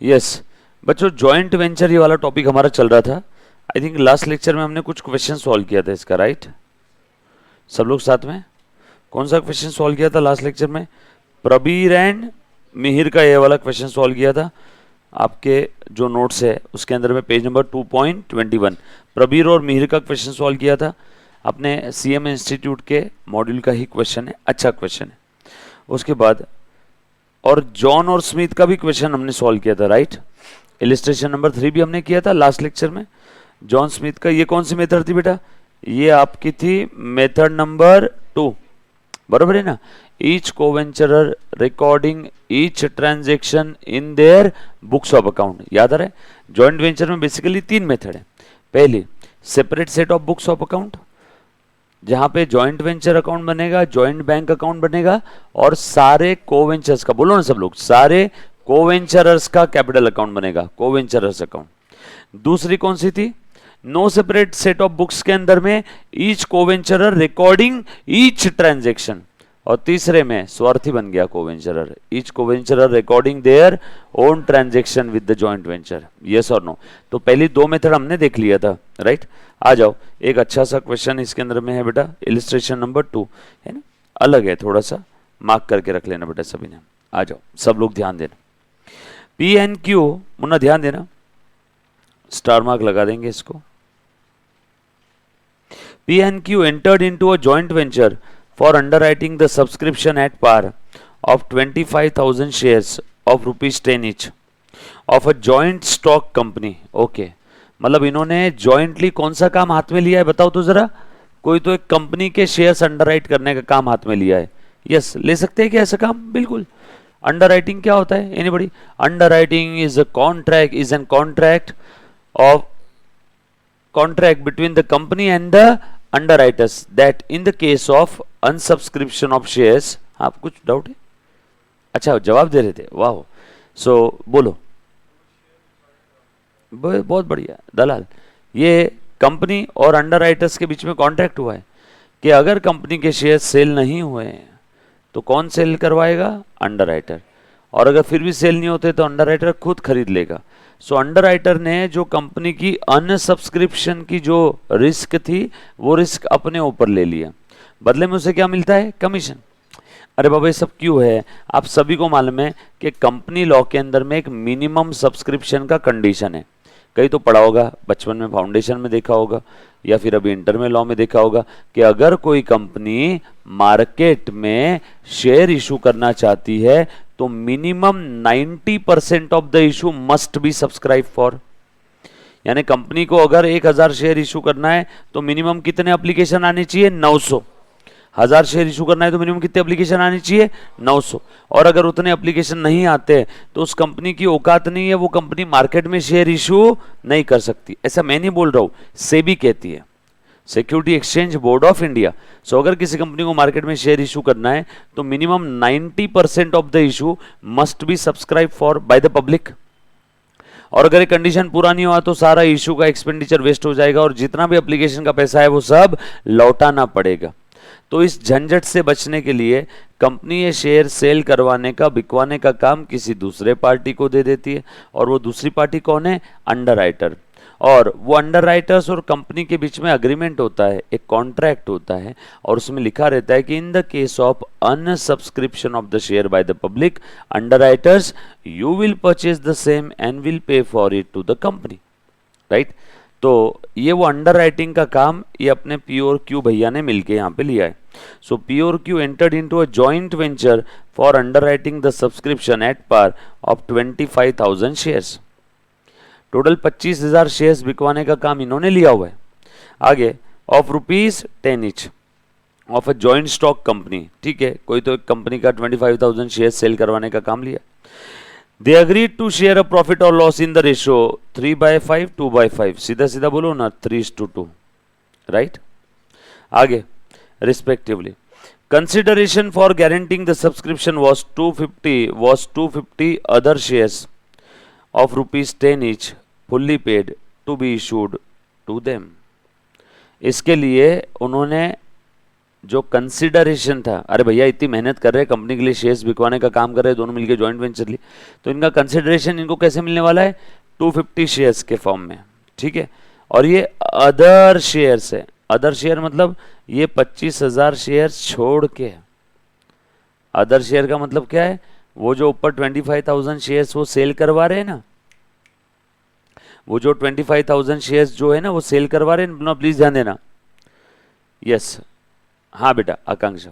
Yes बच्चों, joint venture ये वाला टॉपिक हमारा चल रहा था। आई थिंक लास्ट लेक्चर में हमने कुछ क्वेश्चन सॉल्व किया था इसका, राइट? सब लोग साथ में कौन सा क्वेश्चन सॉल्व किया था लास्ट लेक्चर में? प्रबीर एंड मिहिर का ये वाला क्वेश्चन सॉल्व किया था। आपके जो नोट्स है उसके अंदर में पेज नंबर 2.21 प्रबीर और मिहिर का क्वेश्चन सॉल्व किया था। अपने सीएम इंस्टीट्यूट के मॉड्यूल का ही क्वेश्चन है, अच्छा क्वेश्चन है। उसके बाद और जॉन और स्मिथ का भी क्वेश्चन हमने सॉल्व किया था, राइट? इलिस्ट्रेशन नंबर 3 भी हमने किया था लास्ट लेक्चर में। जॉन स्मिथ का ये कौन सी मेथड थी बेटा? ये आपकी थी मेथड नंबर 2, बराबर है ना? Each coventurer recording each transaction in their books of account, याद आ रहा है? जॉइंट वेंचर में बेसिकली 3 मेथड है। पहली, separate set of books of account, जहां पे जॉइंट वेंचर अकाउंट बनेगा, जॉइंट बैंक अकाउंट बनेगा और सारे कोवेंचर्स का, बोलो ना सब लोग, सारे कोवेंचरर्स का कैपिटल अकाउंट बनेगा, कोवेंचरर्स अकाउंट। दूसरी कौन सी थी? No separate set of books के अंदर में each coventurer recording each transaction, और तीसरे में स्वार्थी बन गया coventurer, each coventurer recording their own transaction with the joint venture. Yes और नो? तो पहली 2 मेथड हमने देख लिया था, राइट? आ जाओ, एक अच्छा सा क्वेश्चन इसके अंदर में है बेटा, इलिस्ट्रेशन नंबर 2 है ना, अलग है, थोड़ा सा मार्क करके रख लेना बेटा सभी ने। आ जाओ सब लोग ध्यान देना। पी एन क्यू, मुन्ना ध्यान देना, स्टार मार्क लगा देंगे इसको। P and Q entered into a joint venture for underwriting the subscription at par of 25,000 shares of rupees 10 each of a joint stock company. Okay, मतलब इन्होंने जॉइंटली कौन सा काम हाथ में लिया है बताओ तो जरा। कोई तो एक कंपनी के शेयर्स अंडरराइट करने का काम हाथ में लिया है। यस, ले सकते हैं क्या ऐसा काम? बिल्कुल। अंडरराइटिंग क्या होता है? Anybody? Underwriting is a contract, is an contract of contract between the company and the underwriters that in the case of unsubscription of shares, आप कुछ डाउट है? अच्छा जवाब दे रहे थे, वाह। सो बोलो, बहुत बढ़िया दलाल। ये कंपनी और अंडरराइटर्स के बीच में कॉन्ट्रैक्ट हुआ है कि अगर कंपनी के शेयर सेल नहीं हुए तो कौन सेल करवाएगा? अंडरराइटर। और अगर फिर भी सेल नहीं होते तो अंडरराइटर खुद खरीद लेगा। सो अंडरराइटर ने जो कंपनी की अनसब्सक्रिप्शन की जो रिस्क थी वो रिस्क अपने ऊपर ले लिया। बदले में उसे क्या मिलता है? कमीशन। अरे बाबा ये सब क्यों है? आप सभी को मालूम है कि कंपनी लॉ के अंदर में एक मिनिमम सब्सक्रिप्शन का कंडीशन है। कहीं तो पढ़ा होगा, बचपन में फाउंडेशन में देखा होगा या फिर अभी इंटर में लॉ में देखा होगा कि अगर कोई कंपनी मार्केट में शेयर इशू करना चाहती है तो minimum 90% of the issue must be subscribe for. यानी कंपनी को अगर 1000 शेयर इशू करना है तो मिनिमम कितने एप्लीकेशन आने चाहिए? 900। 1000 शेयर इशू करना है तो मिनिमम कितने एप्लीकेशन आने चाहिए? 900। और अगर उतने एप्लीकेशन नहीं आते तो उस कंपनी की औकात नहीं है, वो कंपनी मार्केट में शेयर इशू नहीं कर सकती। ऐसा मैं नहीं बोल रहा हूं, सेबी कहती है, security exchange board of India. So अगर किसी कंपनी को मार्केट में शेयर इशू करना है तो minimum 90% of the issue must be subscribe for bye the public. और अगर ये कंडीशन पूरा नहीं हुआ तो सारा इशू का एक्सपेंडिचर वेस्ट हो जाएगा और जितना भी एप्लीकेशन का पैसा है वो सब लौटाना पड़ेगा। तो इस झंझट से बचने के लिए कंपनी ये शेयर सेल करवाने का, बिकवाने का काम किसी दूसरे पार्टी को दे देती है। और वो दूसरी पार्टी कौन है? अंडरराइटर। और वो अंडरराइटर्स और कंपनी के बीच में अग्रीमेंट होता है, एक कॉन्ट्रैक्ट होता है और उसमें लिखा रहता है कि in the case of unsubscription of the share by the public underwriters you will purchase the same and will pay for it to the company, right? तो ये वो अंडरराइटिंग का काम ये अपने पी और क्यू भैया ने मिलके यहाँ पे लिया है। सो पी और Q entered into a joint venture for underwriting the subscription at par of 25,000 shares. Total 25,000 shares बिकवाने का काम इन्होंने लिया हुआ है। आगे, of ₹10 each of a joint stock company, ठीक है, कोई तो एक कंपनी का 25,000 शेयर्स सेल करवाने का काम लिया। They agreed to share a profit और लॉस इन द रेशियो 3/5, 2/5, सीधा सीधा बोलो ना 3:2, राइट? आगे, respectively consideration for guaranteeing the subscription was 250 other shares of ₹10 each fully paid to be issued to them। इसके लिए उन्होंने जो कंसिडरेशन था, अरे भैया इतनी मेहनत कर रहे हैं कंपनी के लिए, शेयर्स बिकवाने का काम कर रहे हैं दोनों मिलकर जॉइंट वेंचर लिए, तो इनका कंसिडरेशन इनको कैसे मिलने वाला है, 250 शेयर्स के फॉर्म में, ठीक है। और ये अदर शेयर्स है, अदर शेयर मतलब ये 25,000 शेयर्स छोड़ के, अदर शेयर का मतलब क्या है, वो जो ऊपर 25,000 शेयर्स वो सेल करवा रहे हैं ना, वो जो 25,000 शेयर्स जो है ना वो सेल करवा रहे हैं ना, प्लीज ध्यान देना, यस हाँ बेटा आकांक्षा,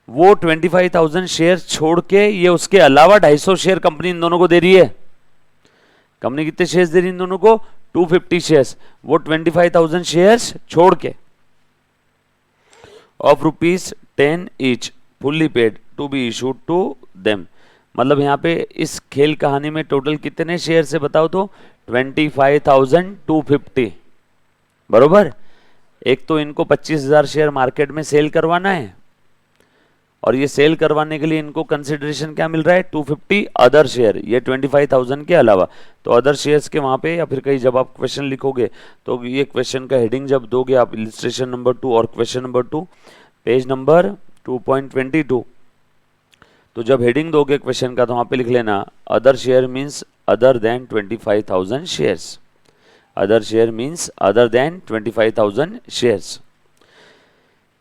वो 25,000 शेयर छोड़ के ये उसके अलावा 250 शेयर कंपनी इन दोनों को दे रही है। कंपनी कितने शेयर्स दे रही है इन दोनों को, 250 शेयर्स, वो 25,000 शेयर्स छोड़ के of ₹10 each fully paid to be issued to them. मतलब यहाँ पे इस खेल कहानी में टोटल कितने शेयर से बताओ तो 25,250, बरोबर। एक तो इनको 25,000 शेयर मार्केट में सेल करवाना है, और ये सेल करवाने के लिए इनको कंसिडरेशन क्या मिल रहा है, 250 अदर शेयर, ये 25,000 के अलावा। तो अदर शेयर्स के वहां पे, या फिर कहीं जब आप क्वेश्चन लिखोगे तो ये क्वेश्चन का हेडिंग जब दोगे आप, इलिस्ट्रेशन नंबर 2 और क्वेश्चन नंबर 2 पेज नंबर 2.22, तो जब हेडिंग दोगे क्वेश्चन का तो वहां पे लिख लेना other share means other than 25,000 shares, other share means other than 25,000 shares.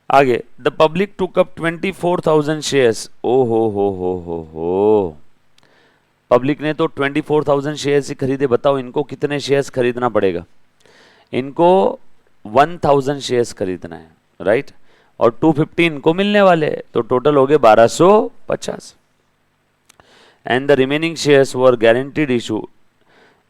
आगे, the public took up 24,000 shares, ओ हो, पब्लिक ने तो 24,000 शेयर्स ही खरीदे। बताओ इनको कितने शेयर्स खरीदना पड़ेगा, इनको 1,000 शेयर्स खरीदना है, राइट, और 250 इनको मिलने वाले, तो टोटल हो गए 1250। And the remaining shares were guaranteed issue,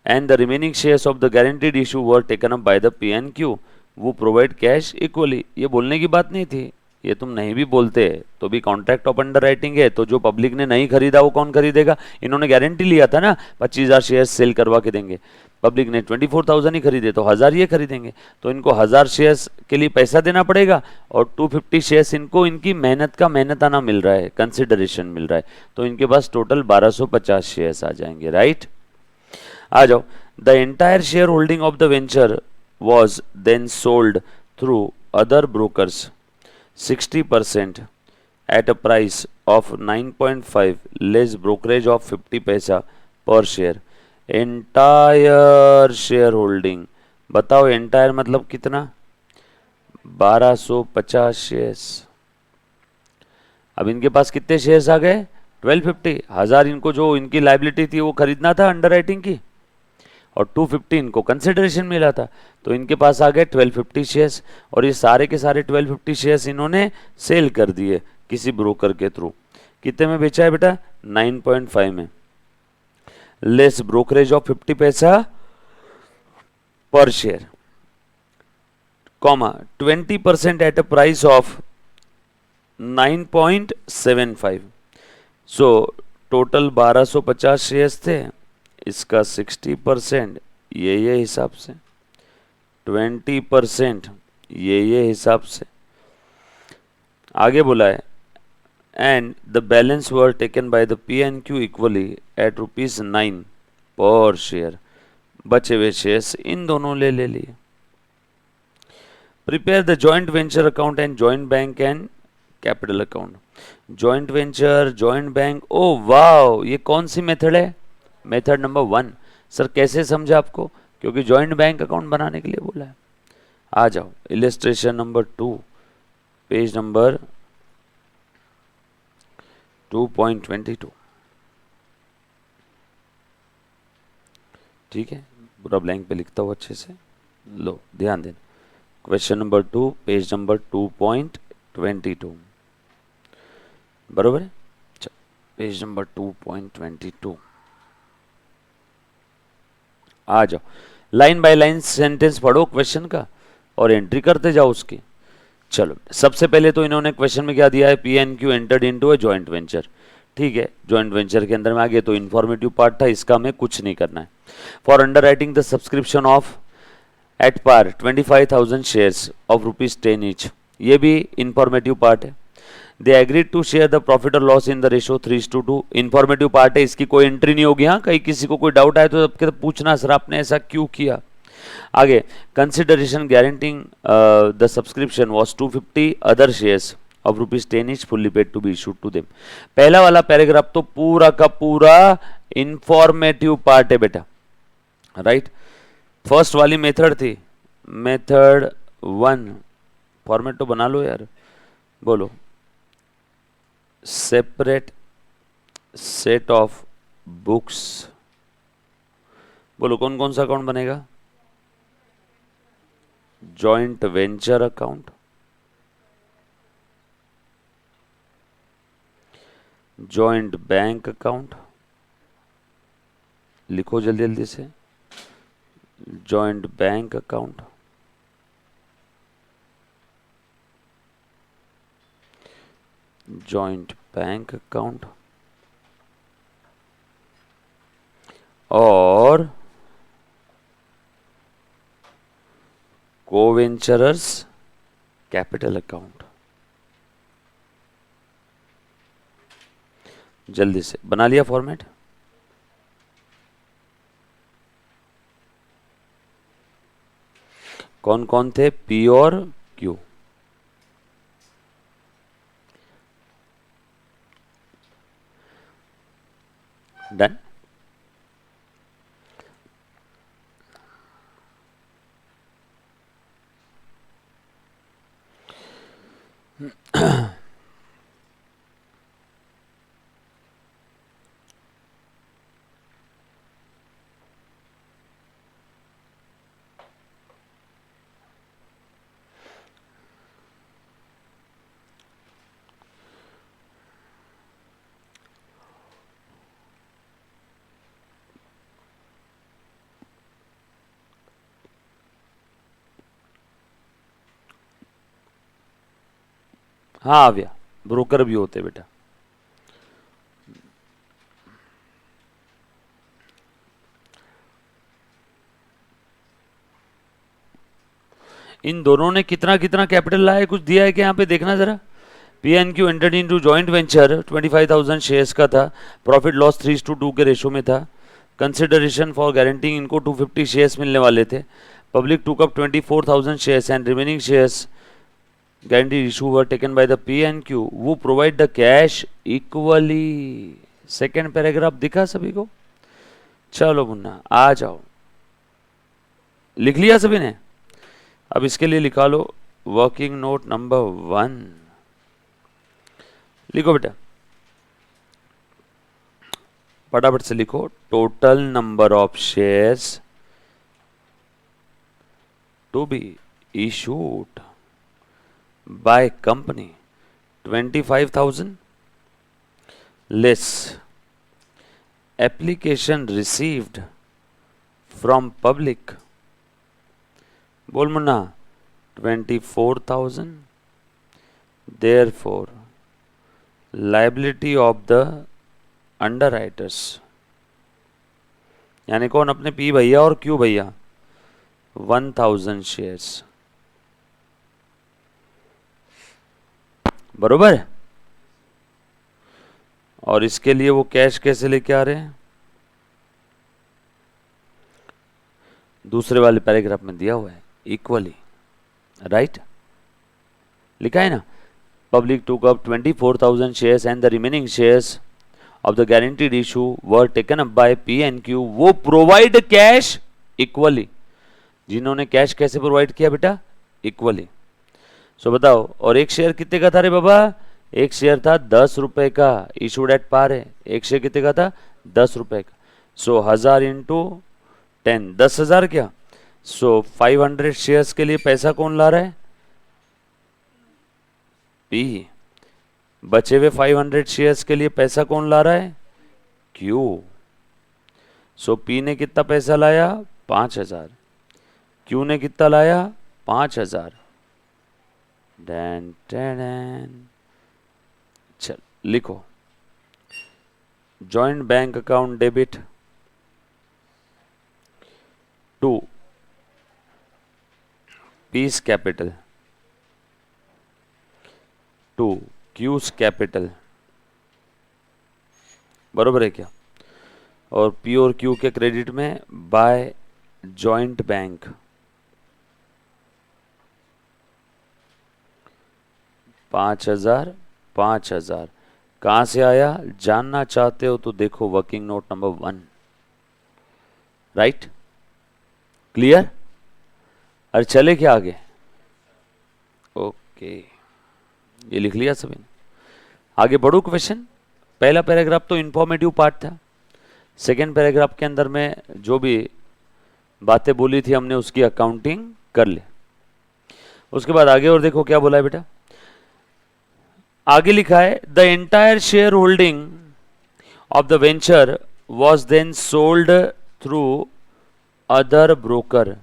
and the remaining shares of the guaranteed issue were taken up by the P&Q who provide cash equally। ये बोलने की बात नहीं थी, ये तुम नहीं भी बोलते तो भी कॉन्ट्रैक्ट ऑफ अंडर राइटिंग है, तो जो पब्लिक ने नहीं खरीदा वो कौन खरीदेगा, इन्होंने गारंटी लिया था ना 25,000 शेयर सेल करवा के देंगे, पब्लिक ने 24,000 ही खरीदे तो 1,000 ये खरीदेंगे, तो इनको 1,000 शेयर्स के लिए पैसा देना पड़ेगा, और 250 शेयर्स इनको इनकी मेहनत का मेहनताना मिल रहा है, कंसिडरेशन मिल रहा है, तो इनके पास टोटल 1250 शेयर्स आ जाएंगे, राइट। आ जाओ, the entire share holding of the venture was then sold through other brokers 60% at a price of 9.5 less brokerage of 50 paisa per share. Entire share holding, बताओ एंटायर मतलब कितना, 1250 शेयर्स। अब इनके पास कितने शेयर्स आ गए, 1250, 1,000 इनको जो इनकी लाइबिलिटी थी वो खरीदना था अंडर राइटिंग की, और 250 इनको कंसिडरेशन मिला था, तो इनके पास आ गए 1250 शेयर्स, और ये सारे के सारे 1250 शेयर्स इन्होंने सेल कर दिए किसी ब्रोकर के थ्रू। कितने में बेचा है बेटा, 9.5 में, less brokerage of 50 paisa per share, comma 20% eight a price of 9.75। So total 1250 shares थे, इसका 60% ये हिसाब से, 20% ये हिसाब से। आगे बोला है, and the balance were taken by the P&Q equally at ₹9 per share. बचे हुए शेयर्स इन दोनों ले लिए। Prepare the joint venture account and joint bank and capital account. Joint venture, joint bank, ओ वाह, ये कौन सी मेथड है, मेथड नंबर 1। सर कैसे समझा आपको, क्योंकि जॉइंट बैंक अकाउंट बनाने के लिए बोला है। आ जाओ, इलिस्ट्रेशन नंबर 2 पेज नंबर 2.22, ठीक है, पूरा ब्लैंक पे लिखता हूँ अच्छे से, लो ध्यान देना। क्वेश्चन नंबर 2 पेज नंबर 2.22, बरोबर है, पेज नंबर 2.22। आ जाओ, लाइन बाय लाइन सेंटेंस पढ़ो क्वेश्चन का और एंट्री करते जाओ उसकी। चलो, सबसे पहले तो इन्होंने क्वेश्चन में क्या दिया है, P&Q entered into a joint venture, ठीक है, जॉइंट वेंचर के अंदर में आ गए, तो इन्फॉर्मेटिव पार्ट था, इसका हमें कुछ नहीं करना है। For underwriting the subscription of at par 25,000 shares of ₹10 each, ये भी इंफॉर्मेटिव पार्ट है। They agreed to share the profit और loss in the ratio 3:2, informative part है, इसकी कोई एंट्री नहीं होगी। हाँ, कहीं किसी को कोई डाउट आए तो पूछना, सर आपने ऐसा क्यों किया, आगे, consideration guaranteeing the subscription was 250 other shares of ₹10 each fully paid to be issued to them। पहला वाला पैराग्राफ तो पूरा का पूरा इंफॉर्मेटिव पार्ट है बेटा, राइट। फर्स्ट वाली मेथड थी, मेथड 1, फॉर्मेट तो बना लो यार, बोलो, सेपरेट सेट ऑफ बुक्स, बोलो कौन कौन सा अकाउंट बनेगा? Joint venture account, joint bank account, लिखो जल्दी जल्दी से, joint bank account, joint bank account, और कोवेंचरर्स कैपिटल अकाउंट। जल्दी से बना लिया फॉर्मेट? कौन कौन थे? पी और क्यू। डन। हाँ आ गया, ब्रोकर भी होते बेटा। इन दोनों ने कितना कितना कैपिटल लाया, कुछ दिया है कि यहाँ पे देखना जरा। PNQ entered into joint venture 25,000 shares का था, प्रॉफिट लॉस 3:2 के रेशो में था, कंसिडरेशन फॉर गारंटिंग इनको 250 शेयर्स मिलने वाले थे, पब्लिक टूक up 24,000 shares and remaining shares guaranteed issue were taken by the PNQ who provide the cash equally। Second paragraph दिखा सभी को? चलो मुन्ना आ जाओ, लिख लिया सभी ने? अब इसके लिए लिखा लो वर्किंग नोट नंबर 1, लिखो बेटा, फटाफट से लिखो। Total number of shares to be issued by company 25,000 less application received from public, बोल Munna, 24,000, therefore liability of the underwriters, यानी कौन? अपने पी भैया और क्यू भैया, 1,000 शेयर्स, बरोबर। और इसके लिए वो कैश कैसे लेके आ रहे हैं? दूसरे वाले पैराग्राफ में दिया हुआ है, इक्वली, राइट, लिखा है ना। पब्लिक टूक up 24,000 shares and the remaining shares of the guaranteed issue were taken up by PNQ, वो प्रोवाइड कैश इक्वली। जिन्होंने कैश कैसे प्रोवाइड किया बेटा? इक्वली। सो बताओ, और एक शेयर कितने का था रे बाबा? एक शेयर था 10 रुपए का, इशूड एट पार है। एक शेयर कितने का था? 10 रुपए का। सो 1000 इंटू 10, 10,000 क्या? सो 500 शेयर्स के लिए पैसा कौन ला रहा है? पी। बचे हुए 500 शेयर्स के लिए पैसा कौन ला रहा है? क्यू। सो पी ने कितना पैसा लाया? 5,000। क्यू ने कितना लाया? 5,000। चल लिखो, joint bank account debit to P's capital to Q's capital, बरोबर है क्या? और पी और क्यू के क्रेडिट में बाय जॉइंट बैंक, 5,000 5,000 कहां से आया? जानना चाहते हो तो देखो working note number 1, right? Clear? अरे चले क्या आगे? ओके, ये लिख लिया सभी ने? आगे बढ़ू क्वेश्चन। पहला पैराग्राफ तो इंफॉर्मेटिव पार्ट था। सेकेंड पैराग्राफ के अंदर में जो भी बातें बोली थी हमने उसकी अकाउंटिंग कर ले। उसके बाद आगे और देखो क्या बोला है बेटा। आगे लिखा है the entire share holding of the venture was then sold through other broker.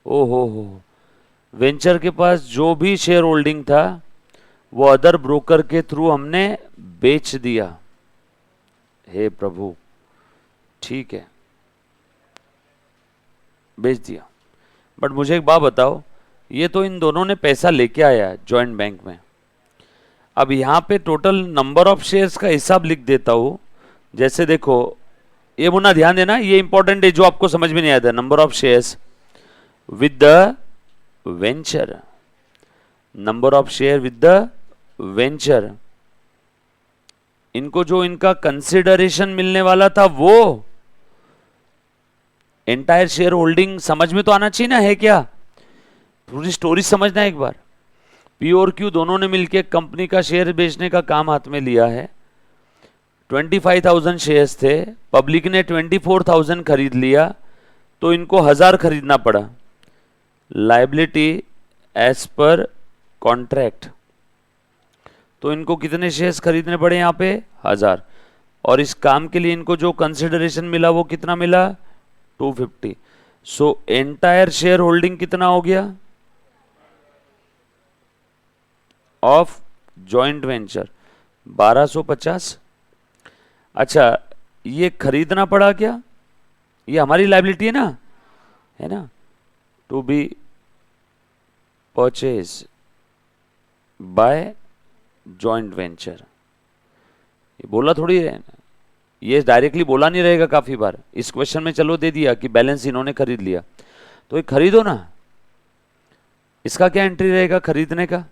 ओ हो, वेंचर के पास जो भी शेयर होल्डिंग था वो अदर ब्रोकर के थ्रू हमने बेच दिया। हे प्रभु, ठीक है, बेच दिया। बट मुझे एक बात बताओ, ये तो इन दोनों ने पैसा लेके आया है जॉइंट बैंक में। अब यहां पे टोटल नंबर ऑफ शेयर्स का हिसाब लिख देता हूं। जैसे देखो, ये मुन्ना ध्यान देना, ये इंपॉर्टेंट है जो आपको समझ में नहीं आया था। Number of shares with the venture, number of share with the venture, इनको जो इनका कंसिडरेशन मिलने वाला था वो एंटायर शेयर होल्डिंग समझ में तो आना चाहिए ना, है क्या? पूरी स्टोरी समझना एक बार। पी और क्यू दोनों ने मिलकर कंपनी का शेयर बेचने का काम हाथ में लिया है। 25,000 शेयर्स थे, पब्लिक ने 24,000 खरीद लिया, तो इनको 1000 खरीदना पड़ा। लायबिलिटी एज पर कॉन्ट्रैक्ट, तो इनको कितने शेयर्स खरीदने पड़े? यहां पे 1000। और इस काम के लिए इनको जो कंसिडरेशन मिला वो कितना मिला? 250। सो एंटायर शेयर होल्डिंग कितना हो गया ऑफ जॉइंट वेंचर? 1250। अच्छा, ये खरीदना पड़ा क्या? ये हमारी लायबिलिटी है ना, to be purchase by joint venture. ये बोला थोड़ी है, ये डायरेक्टली बोला नहीं रहेगा काफी बार। इस क्वेश्चन में चलो दे दिया कि बैलेंस इन्होंने खरीद लिया, तो ये खरीदो ना। इसका क्या एंट्री रहेगा खरीदने का?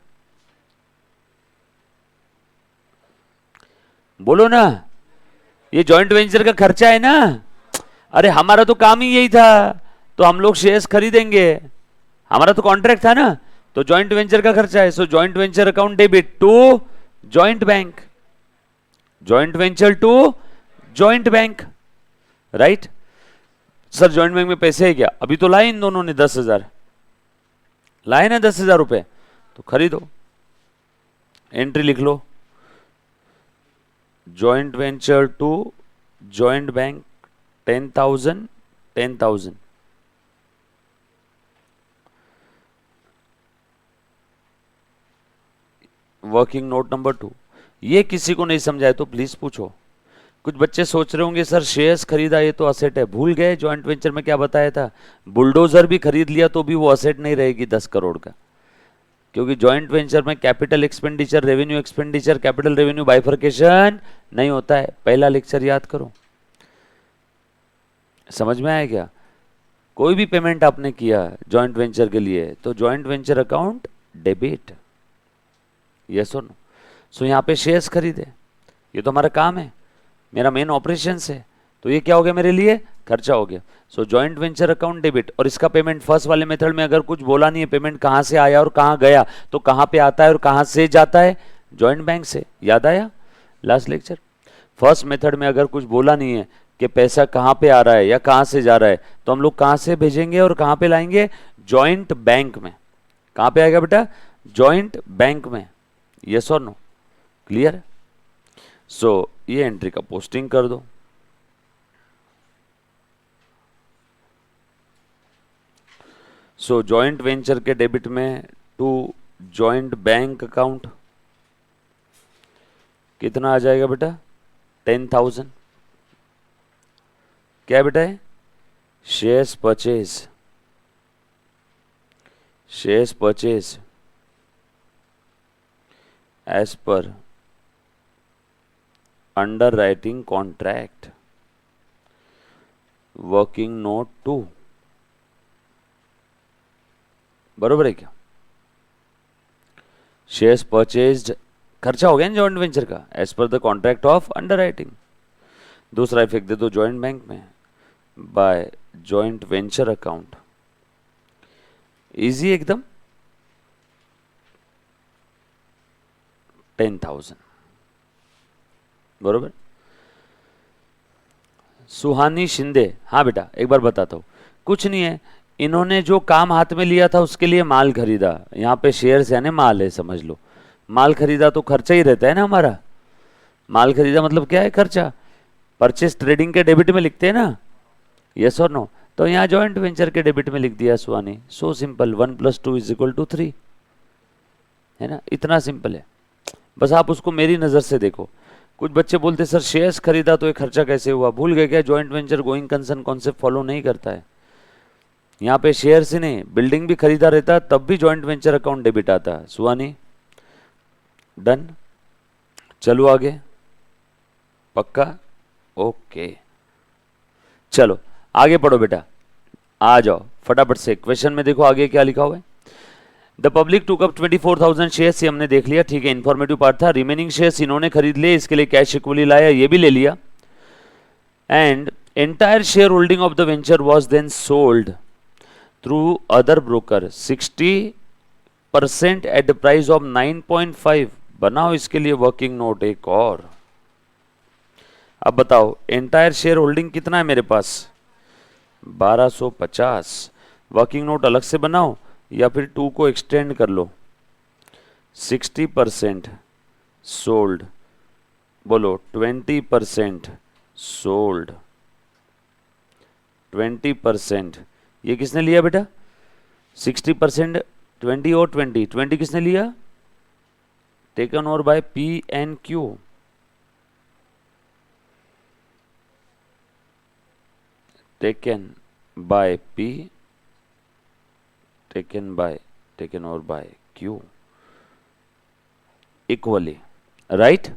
बोलो ना, ये जॉइंट वेंचर का खर्चा है ना। अरे हमारा तो काम ही यही था, तो हम लोग शेयर्स खरीदेंगे, हमारा तो कॉन्ट्रैक्ट था ना, तो जॉइंट वेंचर का खर्चा है। So joint venture account debit to joint bank, joint venture to joint bank, right? Sir joint bank में पैसे है क्या? अभी तो लाए इन दोनों ने 10,000 लाए ना, 10,000 रुपए, तो खरीदो। एंट्री लिख लो, joint venture to joint bank 10,000 10,000। Working note number 2। ये किसी को नहीं समझाए तो प्लीज पूछो। कुछ बच्चे सोच रहे होंगे सर शेयर्स खरीदा ये तो असेट है, भूल गए जॉइंट वेंचर में क्या बताया था? बुलडोजर भी खरीद लिया तो भी वो असेट नहीं रहेगी 10 करोड़ का, क्योंकि जॉइंट वेंचर में capital expenditure, revenue expenditure, capital revenue bifurcation नहीं होता है। पहला लेक्चर याद करो। समझ में आया क्या? कोई भी पेमेंट आपने किया जॉइंट वेंचर के लिए तो joint venture account debit, yes और नो? सो यहाँ पे शेयर्स खरीदे, ये तो हमारा काम है, मेरा मेन ऑपरेशन है, तो ये क्या हो गया मेरे लिए? खर्चा हो गया। सो जॉइंट वेंचर अकाउंट डेबिट। और इसका पेमेंट फर्स्ट वाले मेथड में अगर कुछ बोला नहीं है, पेमेंट कहां से आया और कहां गया, तो कहां पे आता है और कहां से जाता है? जॉइंट बैंक से। याद आया लास्ट लेक्चर? फर्स्ट मेथड में अगर कुछ बोला नहीं है कि पैसा कहां पे आ रहा है या कहां से जा रहा है, तो हम लोग कहां से भेजेंगे और कहां पे लाएंगे? जॉइंट बैंक में। कहां पे आएगा बेटा? जॉइंट बैंक में, यस और नो? क्लियर? सो ये एंट्री का पोस्टिंग कर दो। सो जॉइंट वेंचर के डेबिट में टू जॉइंट बैंक अकाउंट कितना आ जाएगा बेटा? 10,000। क्या बेटा है? Shares purchase, shares purchase as per underwriting contract, working note 2। बरोबर है क्या? शेयर्स परचेज्ड खर्चा हो गया ना जॉइंट वेंचर का as per the contract of underwriting. दूसरा इफेक्ट दे दो जॉइंट बैंक में by joint venture account. Easy एकदम। 10,000 बरोबर। सुहानी शिंदे, हाँ बेटा एक बार बताता हूँ। कुछ नहीं है, इन्होंने जो काम हाथ में लिया था उसके लिए माल खरीदा। यहाँ पे शेयर्स यानी माल है, समझ लो। माल खरीदा तो खर्चा ही रहता है ना हमारा। माल खरीदा मतलब क्या है? खर्चा। परचेस ट्रेडिंग के डेबिट में लिखते हैं ना, यस और नो? तो यहाँ जॉइंट वेंचर के डेबिट में लिख दिया सुहानी। सो सिंपल, 1 + 2 = 3, है ना? इतना सिंपल है। बस आप उसको मेरी नज़र से देखो। कुछ बच्चे बोलते सर शेयर्स खरीदा तो ये खर्चा कैसे हुआ? भूल गए क्या? Joint venture going concern concept follow नहीं करता है। यहाँ पे शेयर्स ही नहीं, बिल्डिंग भी खरीदा रहता तब भी जॉइंट वेंचर अकाउंट डेबिट आता है। सुहानी डन। चलो आगे, पक्का? ओके चलो आगे पढ़ो बेटा, आ जाओ फटाफट से। क्वेश्चन में देखो आगे क्या लिखा हुआ है। द पब्लिक टूक अप 24,000 शेयर्स, ये हमने देख लिया, ठीक है, इंफॉर्मेटिव पार्ट था। रिमेनिंग शेयर्स इन्होंने खरीद लिए, इसके लिए कैश इक्वली लाया, ये भी ले लिया। And entire share holding of the venture was then sold through other broker 60% at the price of 9.5। बनाओ इसके लिए वर्किंग नोट एक और। अब बताओ एंटायर शेयर होल्डिंग कितना है मेरे पास? 1250। वर्किंग नोट अलग से बनाओ या फिर 2 को एक्सटेंड कर लो। 60% सोल्ड, बोलो 20% सोल्ड, 20%। ये किसने लिया बेटा? 60%, 20 और 20 किसने लिया? Taken over by P&Q। Taken by P, taken over by Q equally, right?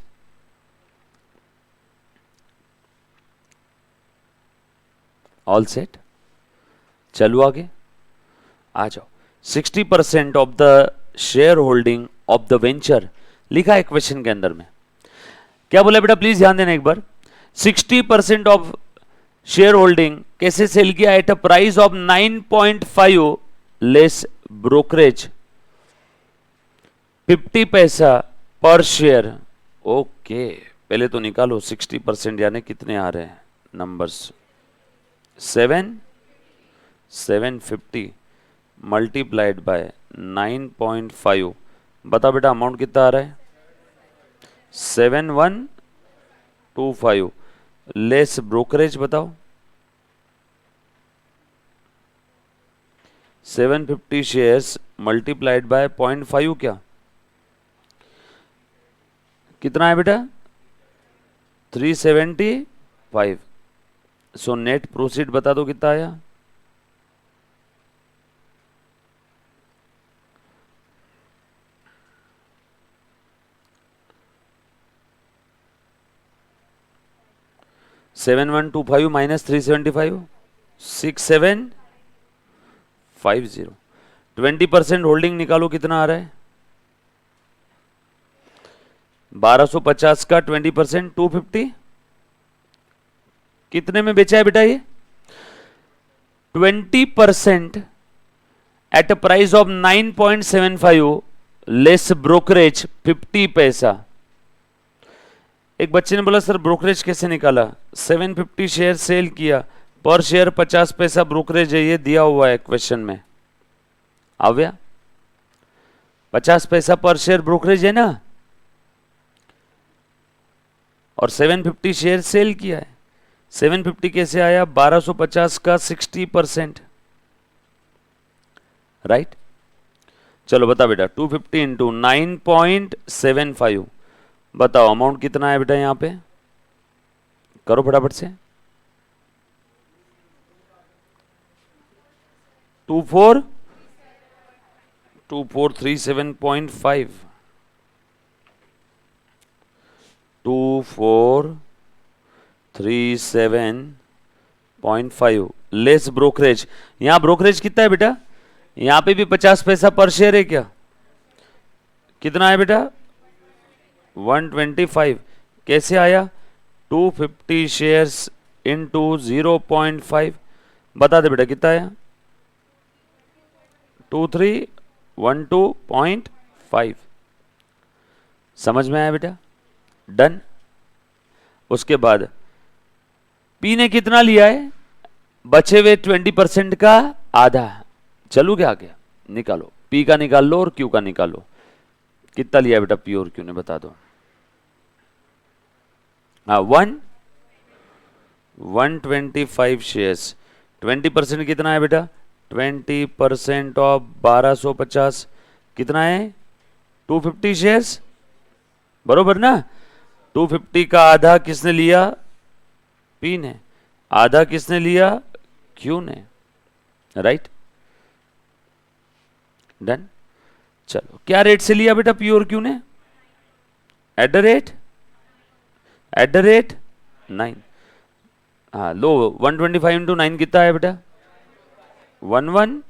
All set. चलो आगे आ जाओ। 60% of the share holding of the venture लिखा है क्वेश्चन के अंदर में। क्या बोला बेटा? प्लीज ध्यान देना एक बार। 60% ऑफ शेयर होल्डिंग कैसे सेल किया? Eight a price of 9.5 less brokerage, 50 paisa per share. Okay पहले तो निकालो 60% यानी कितने आ रहे हैं नंबर्स? 750 multiplied by 9.5। बता बेटा अमाउंट कितना आ रहा है? 7125 लेस ब्रोकरेज। बताओ 750 शेयर्स मल्टीप्लाइड बाय 0.5 क्या कितना है बेटा? 375। सो नेट प्रोसीड बता दो कितना आया? -7125 -375 6750। 20% होल्डिंग निकालो कितना आ रहा है? 1250 का 20% 250। कितने में बेचा है बेटा ये? 20% eight a price of 9.75 less brokerage 50 पैसा। एक बच्चे ने बोला सर ब्रोकरेज कैसे निकाला? 750 शेयर सेल किया, पर शेयर 50 पैसा ब्रोकरेज है, ये दिया हुआ है क्वेश्चन में। आ गया? 50 पैसा पर शेयर ब्रोकरेज है ना, और 750 शेयर सेल किया है। 750 कैसे आया? 1250 का 60%, राइट? चलो बता बेटा 250 इंटू 9.75, बताओ अमाउंट कितना है बेटा? यहां पे करो फटाफट से। 2437.5 2437.5 लेस ब्रोकरेज। यहां ब्रोकरेज कितना है बेटा? यहां पे भी 50 पैसा पर शेयर है क्या? कितना है बेटा? 125। कैसे आया? 250 शेयर्स इंटू 0.5, बता दे बेटा कितना आया? 2312.5। समझ में आया बेटा? डन। उसके बाद पी ने कितना लिया है? बचे हुए 20% का आधा। चलो क्या आगे निकालो, पी का निकाल लो और क्यू का निकालो। कितना लिया बेटा पी और क्यू ने, बता दो। हाँ 125 शेयर्स। 20% कितना है बेटा? 20% ऑफ 1250 कितना है? 250 शेयर्स, बरोबर ना? 250 का आधा किसने लिया? पी ने। आधा किसने लिया? क्यू ने। Right, done. चलो क्या रेट से लिया बेटा पी और क्यू ने? At the rate 9। हाँ लो, 125 इंटू 9 कितना है बेटा? 11।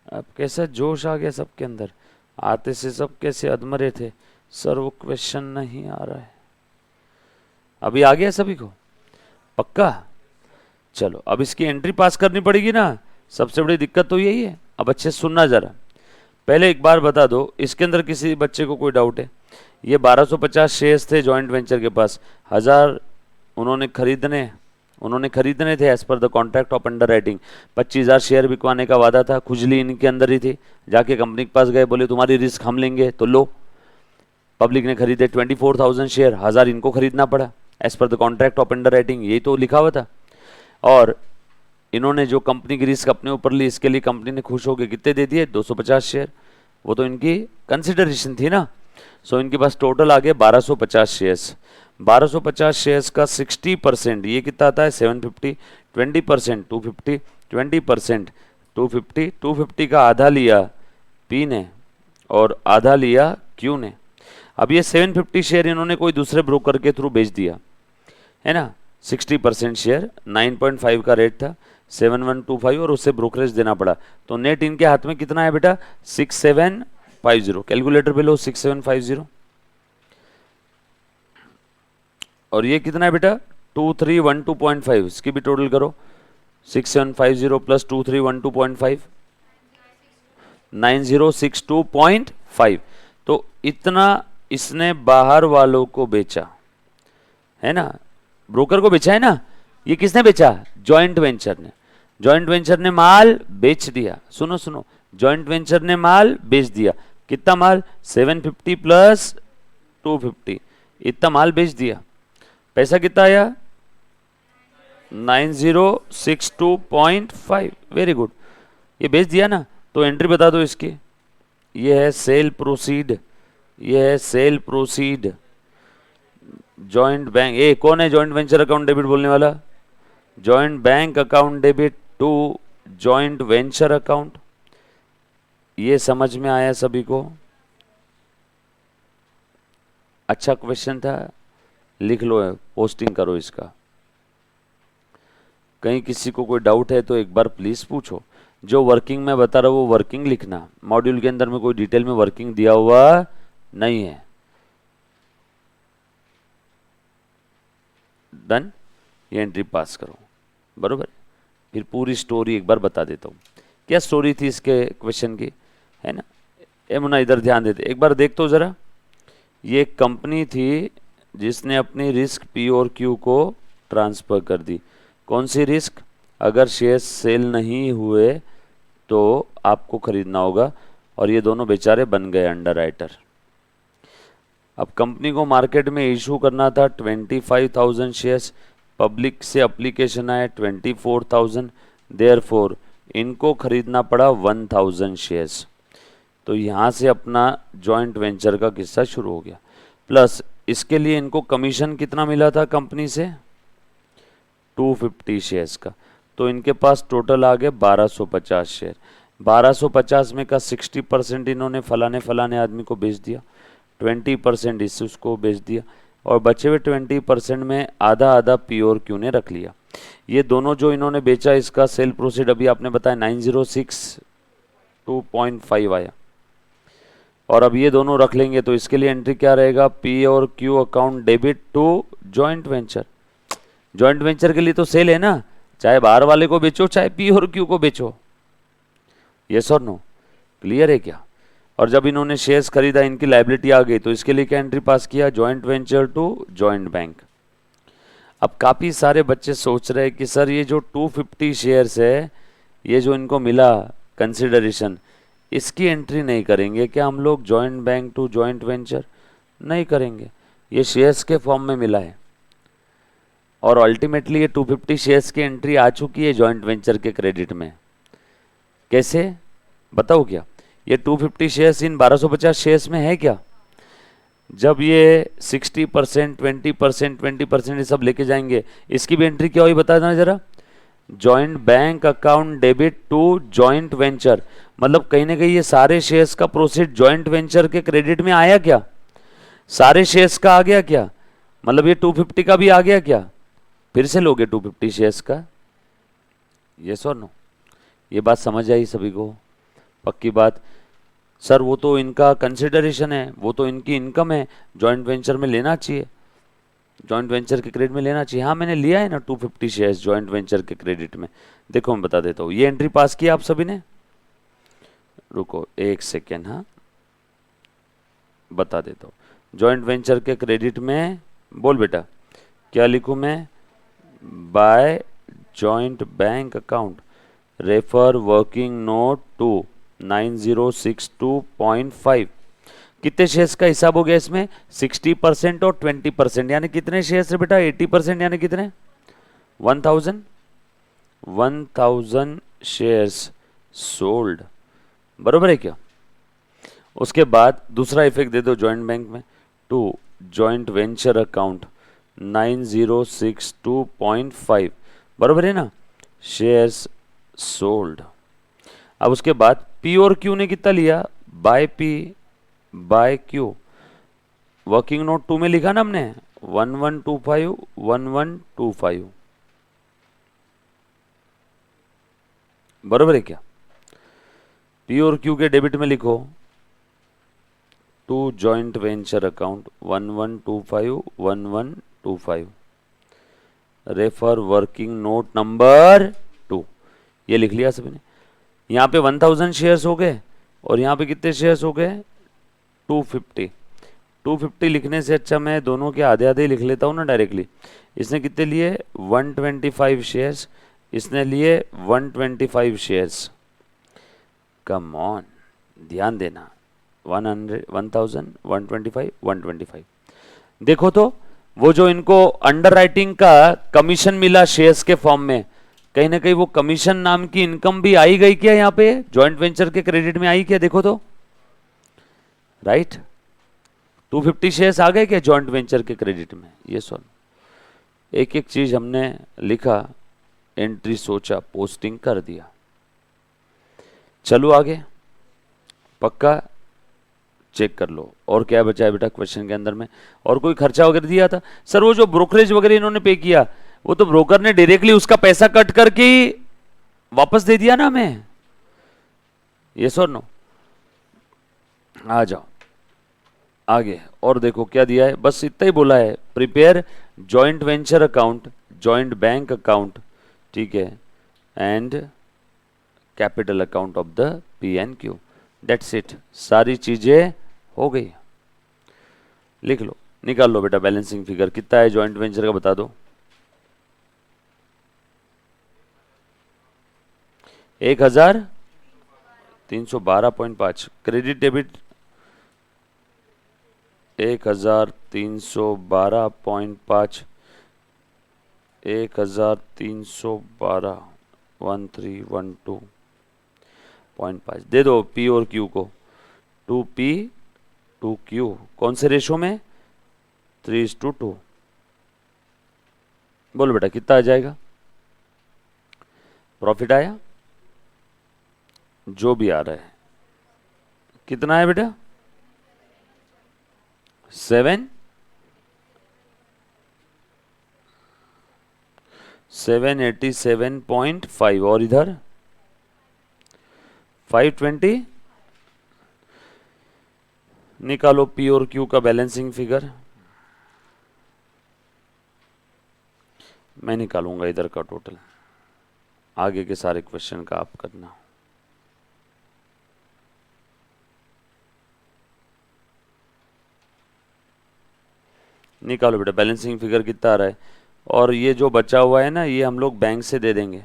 अब कैसा जोश आ गया सबके अंदर, आते से सब कैसे अधमरे थे सर, वो क्वेश्चन नहीं आ रहा है। अभी आ गया सभी को पक्का? चलो अब इसकी एंट्री पास करनी पड़ेगी ना, सबसे बड़ी दिक्कत तो यही है। अब अच्छे सुनना जरा, पहले एक बार बता दो, इसके अंदर किसी बच्चे को कोई डाउट है? ये 1250 शेयर्स थे जॉइंट वेंचर के पास, 1000 उन्होंने खरीदने थे as per the contract of underwriting. 25,000 share बिकवाने का वादा था, खुजली इनके अंदर ही थी। जाके कंपनी के पास गए, बोले तुम्हारी रिस्क हम लेंगे, तो लो। पब्लिक ने खरीदे 24,000 शेयर, 1000 इनको खरीदना पड़ा as per the contract of underwriting, यही तो लिखा हुआ था। और इन्होंने जो कंपनी की रिस्क अपने ऊपर ली, इसके लिए कंपनी ने खुश होकर कितने दे दिए? 250 शेयर। वो तो इनकी कंसिडरेशन थी ना। सो इनके पास टोटल आ गए 1250 शेयर्स। 1250 शेयर्स का 60% ये कितना आता है? 750। 20% 250, 20% 250, 250 का आधा लिया पी ने और आधा लिया क्यू ने। अब ये 750 शेयर इन्होंने कोई दूसरे ब्रोकर के थ्रू बेच दिया है ना। 60% शेयर 9.5 का रेट था, 7125, और उससे ब्रोकरेज देना पड़ा। तो नेट इनके हाथ में कितना है बेटा? 6750। कैलकुलेटर पे लो 6750। और ये कितना है बेटा? 2312.5। इसकी भी टोटल करो, 6750 प्लस 2312.5, 9062.5। तो इतना इसने बाहर वालों को बेचा है ना, ब्रोकर को बेचा है ना। ये किसने बेचा? जॉइंट वेंचर ने। जॉइंट वेंचर ने माल बेच दिया। सुनो सुनो, जॉइंट वेंचर ने माल बेच दिया। कितना माल? 750 प्लस 250, इतना माल बेच दिया। पैसा कितना आया? 9062.5। वेरी गुड, ये बेच दिया ना। तो एंट्री बता दो इसकी। ये है सेल प्रोसीड, ये है सेल प्रोसीड। जॉइंट बैंक, ए कौन है जॉइंट वेंचर अकाउंट डेबिट बोलने वाला? Joint bank account debit to joint venture account. ये समझ में आया सभी को? अच्छा क्वेश्चन था, लिख लो, पोस्टिंग करो इसका। कहीं किसी को कोई डाउट है तो एक बार प्लीज पूछो। जो वर्किंग में बता रहा हूं वो वर्किंग लिखना, मॉड्यूल के अंदर में कोई डिटेल में वर्किंग दिया हुआ नहीं है। डन, ये एंट्री पास करो, बरोबर। फिर पूरी स्टोरी एक बार बता देता हूँ। क्या स्टोरी थी इसके क्वेश्चन की, है ना। ए मुन्ना इधर ध्यान देते, एक बार देख तो जरा। ये एक कंपनी थी जिसने अपनी रिस्क पी और क्यू को ट्रांसफर कर दी। कौन सी रिस्क? अगर शेयर सेल नहीं हुए तो आपको खरीदना होगा, और ये दोनों बेचारे बन गए अंडर राइटर। अब कंपनी को मार्केट में इशू करना था 25,000 शेयर्स, पब्लिक से एप्लीकेशन आया 24,000, देयरफॉर इनको खरीदना पड़ा 1,000 शेयर्स। तो यहाँ से अपना जॉइंट वेंचर का किस्सा शुरू हो गया। प्लस इसके लिए इनको कमीशन कितना मिला था कंपनी से? 250 शेयर्स का। तो इनके पास टोटल आ गए 1250 शेयर। 1250 में का 60% इन्होंने फलाने फलाने आदमी को बेच दिया, 20% उसको बेच दिया, और बचे हुए 20% में आधा आधा पी और क्यू ने रख लिया। ये दोनों जो इन्होंने बेचा इसका सेल प्रोसीड अभी आपने बताया 9062.5 आया, और अब ये दोनों रख लेंगे तो इसके लिए एंट्री क्या रहेगा, पी और Q account debit to joint venture. Joint venture के लिए तो सेल है ना, चाहे बाहर वाले को बेचो चाहे पी और क्यू को बेचो। यस और नो, क्लियर है क्या? और जब इन्होंने शेयर्स खरीदा इनकी लायबिलिटी आ गई तो इसके लिए क्या एंट्री पास किया, joint venture to joint bank. अब काफ़ी सारे बच्चे सोच रहे हैं कि सर ये जो 250 शेयर्स है, ये जो इनको मिला कंसिडरेशन, इसकी एंट्री नहीं करेंगे क्या हम लोग joint bank to joint venture? नहीं करेंगे, ये शेयर्स के फॉर्म में मिला है और अल्टीमेटली ये 250 शेयर्स की एंट्री आ चुकी है जॉइंट वेंचर के क्रेडिट में। कैसे बताओ क्या? ये 250 शेयर्स इन 1250 शेयर्स में है क्या? जब ये 60%, 20%, 20% ये सब लेके जाएंगे, इसकी भी एंट्री क्या हुई बता देना जरा, joint bank account debit to joint venture. मतलब कहीं ना कहीं ये सारे शेयर्स का प्रोसीड जॉइंट वेंचर के क्रेडिट में आया क्या? सारे शेयर्स का आ गया क्या? मतलब ये 250 का भी आ गया क्या? फिर से लोगे 250 शेयर्स का? यस और नो? ये बात समझ आई सभी को? पक्की बात। सर वो तो इनका कंसिडरेशन है, वो तो इनकी इनकम है, जॉइंट वेंचर में लेना चाहिए, जॉइंट वेंचर के क्रेडिट में लेना चाहिए। हाँ मैंने लिया है ना 250 शेयर्स जॉइंट वेंचर के क्रेडिट में। देखो मैं बता देता हूँ, ये एंट्री पास किया आप सभी ने, रुको एक सेकेंड, हाँ बता देता हूँ। जॉइंट वेंचर के क्रेडिट में बोल बेटा क्या लिखूँ मैं, by joint bank account refer working note to 9062.5। कितने शेयर्स का हिसाब हो गया इसमें, 60% और 20%, यानी कितने शेयर्स है बेटा, 80%, यानी कितने 1000 शेयर्स सोल्ड, बरोबर है क्या? उसके बाद दूसरा इफेक्ट दे दो जॉइंट बैंक में, टू जॉइंट वेंचर अकाउंट 9062.5, बरोबर है ना, शेयर्स सोल्ड। अब उसके बाद पी और क्यू ने कितना लिया, by P by Q, working note 2 में लिखा ना हमने 1125 1125, बरोबर है क्या? पी और क्यू के डेबिट में लिखो to joint venture account 1125 1125, refer working note number 2, ये लिख लिया सभी ने। यहाँ पे 1000 शेयर्स हो गए और यहाँ पे कितने शेयर्स हो गए, 250। 250 लिखने से अच्छा मैं दोनों के आधे आधे लिख लेता हूँ ना डायरेक्टली। इसने कितने लिए 125 शेयर्स, इसने लिए 125 शेयर्स। कम ऑन, ध्यान देना, 100 1000 125 125। देखो तो वो जो इनको अंडर राइटिंग का कमीशन मिला शेयर्स के फॉर्म में, कहीं ना कहीं वो कमीशन नाम की इनकम भी आई गई क्या यहाँ पे जॉइंट वेंचर के क्रेडिट में आई क्या? देखो तो राइट, 250 शेयर्स आ गए क्या जॉइंट वेंचर के क्रेडिट में? ये सुन, एक एक चीज हमने लिखा, एंट्री सोचा, पोस्टिंग कर दिया। चलो आगे, पक्का चेक कर लो और क्या बचा है बेटा क्वेश्चन के अंदर में। और कोई खर्चा वगैरह दिया था? सर वो जो ब्रोकरेज वगैरह इन्होंने पे किया, वो तो ब्रोकर ने डायरेक्टली उसका पैसा कट करके वापस दे दिया ना हमें। यस और नो? आ जाओ आगे और देखो क्या दिया है, बस इतना ही बोला है, prepare joint venture account, joint bank account, ठीक है, and capital account of the P and Q, that's it, सारी चीजें हो गई। लिख लो, निकाल लो बेटा बैलेंसिंग फिगर कितना है जॉइंट वेंचर का, बता दो। 1312.5, क्रेडिट डेबिट 1312.5, 1312 1312.5 दे दो पी और क्यू को, 2p 2q, कौन से रेशो में, 3:2। बोलो बेटा कितना आ जाएगा, प्रॉफिट आया जो भी आ रहा है, कितना है बेटा 7 787.5 और इधर 520। निकालो पी और क्यू का बैलेंसिंग फिगर। मैं निकालूंगा इधर का टोटल, आगे के सारे क्वेश्चन का आप करना। निकालो बेटा बैलेंसिंग फिगर कितना आ रहा है। और ये जो बचा हुआ है ना, ये हम लोग बैंक से दे देंगे।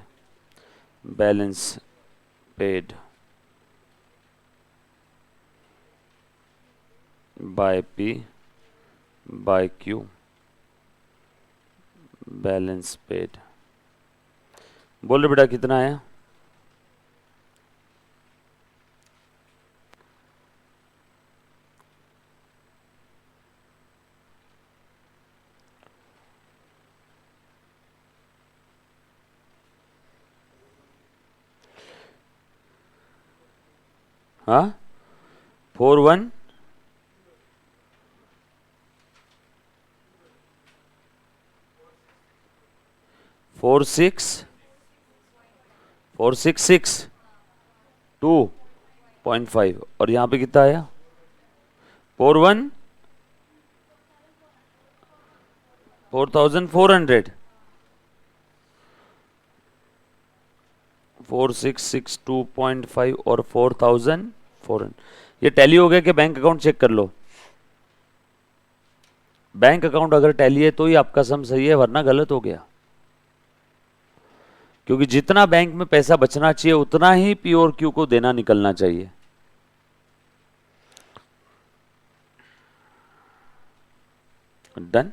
Balance paid by P by Q, balance paid. बोलो बेटा कितना आया? हाँ 41 46 466 2.5। और यहाँ पे कितना आया? 41 4400 4662.5 और 4400। ये टैली हो गया कि बैंक अकाउंट चेक कर लो। बैंक अकाउंट अगर टैली है तो ही आपका सम सही है, वरना गलत हो गया। क्योंकि जितना बैंक में पैसा बचना चाहिए उतना ही पी और क्यू को देना निकलना चाहिए। डन।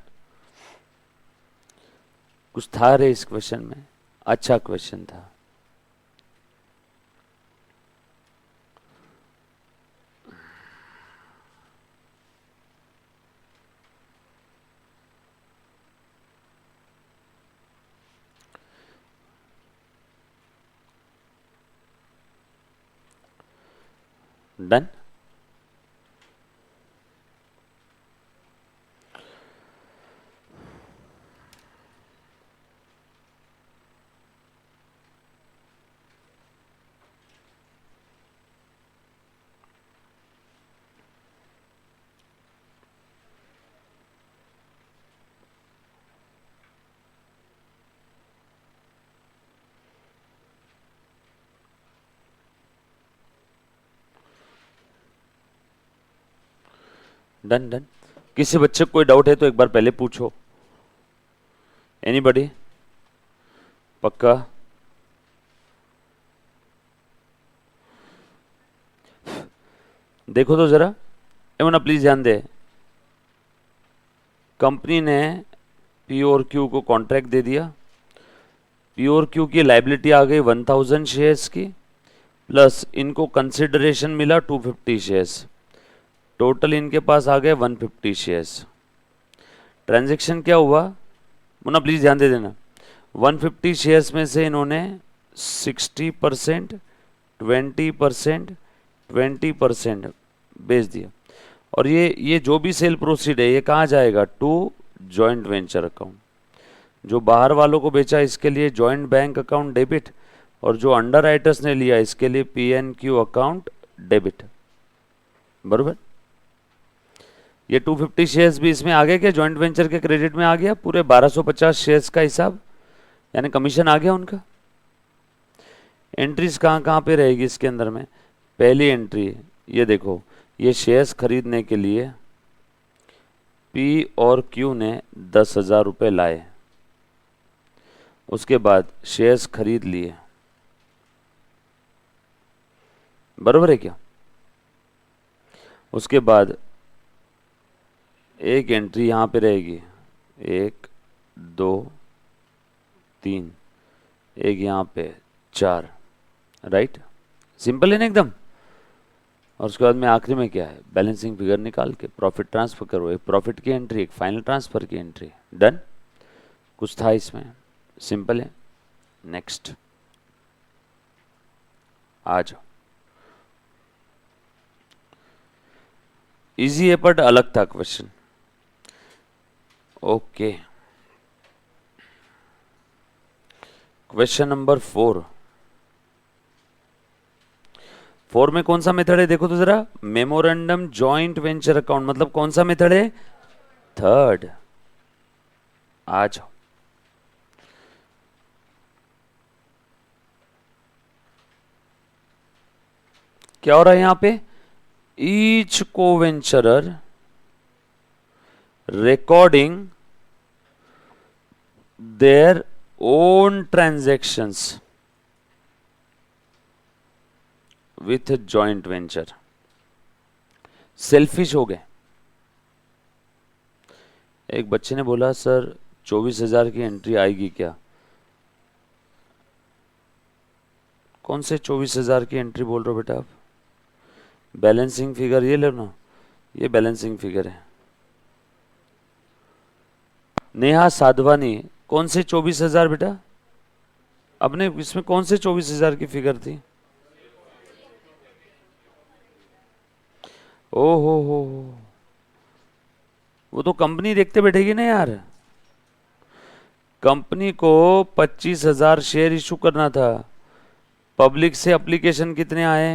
कुछ था रे इस क्वेश्चन में? अच्छा क्वेश्चन था। डन। Done done. किसी बच्चे को कोई डाउट है तो एक बार पहले पूछो। एनीबॉडी? पक्का? देखो तो जरा, एमना प्लीज ध्यान दे। कंपनी ने पी और क्यू को कॉन्ट्रैक्ट दे दिया। पी और क्यू की लाइबिलिटी आ गई 1000 शेयर्स की, प्लस इनको कंसिडरेशन मिला 250 शेयर्स। टोटल इनके पास आ गए 150 शेयर्स। ट्रांजैक्शन क्या हुआ? मुन्ना प्लीज ध्यान दे देना। 150 शेयर्स में से इन्होंने 60%, 20%, 20% बेच दिया। और ये जो भी सेल प्रोसीड है ये कहाँ जाएगा? To joint venture account. जो बाहर वालों को बेचा इसके लिए जॉइंट बैंक अकाउंट डेबिट, और जो अंडर राइटर्स ने लिया इसके लिए पीएनक्यू अकाउंट डेबिट। बरोबर? ये 250 शेयर्स भी इसमें आ गए क्या? जॉइंट वेंचर के क्रेडिट में आ गया। पूरे 1250 शेयर्स का हिसाब, यानी कमीशन आ गया उनका। एंट्रीज कहाँ कहाँ पे रहेगी इसके अंदर में? पहली एंट्री ये देखो, ये शेयर्स खरीदने के लिए पी और क्यू ने 10,000 रुपये लाए। उसके बाद शेयर्स खरीद लिए। बरोबर है क्या? उसके बाद एक एंट्री यहाँ पे रहेगी, 1 2 3, एक यहाँ पे 4। राइट? सिंपल है ना एकदम। और उसके बाद में आखिरी में क्या है? बैलेंसिंग फिगर निकाल के प्रॉफिट ट्रांसफर करो। एक प्रॉफिट की एंट्री, एक फाइनल ट्रांसफर की एंट्री। डन। कुछ था इसमें? सिंपल है। नेक्स्ट आ जाओ। इजी है बट अलग था क्वेश्चन। ओके क्वेश्चन नंबर 4 में कौन सा मेथड है देखो तो जरा, मेमोरेंडम जॉइंट वेंचर अकाउंट, मतलब कौन सा मेथड है, थर्ड। आ जाओ, क्या हो रहा है यहां पे, each coventurer recording their own transactions with joint venture. Selfish हो गए। एक बच्चे ने बोला सर 24,000 की एंट्री आएगी क्या? कौन से 24,000 की एंट्री बोल रहे हो बेटा आप? बैलेंसिंग फिगर ये लो ना, ये बैलेंसिंग फिगर है। नेहा साधवानी, कौन से 24,000 बेटा? अपने इसमें कौन से 24,000 की फिगर थी? ओ हो, वो तो कंपनी देखते बैठेगी ना यार। कंपनी को 25,000 शेयर इशू करना था। पब्लिक से एप्लीकेशन कितने आए?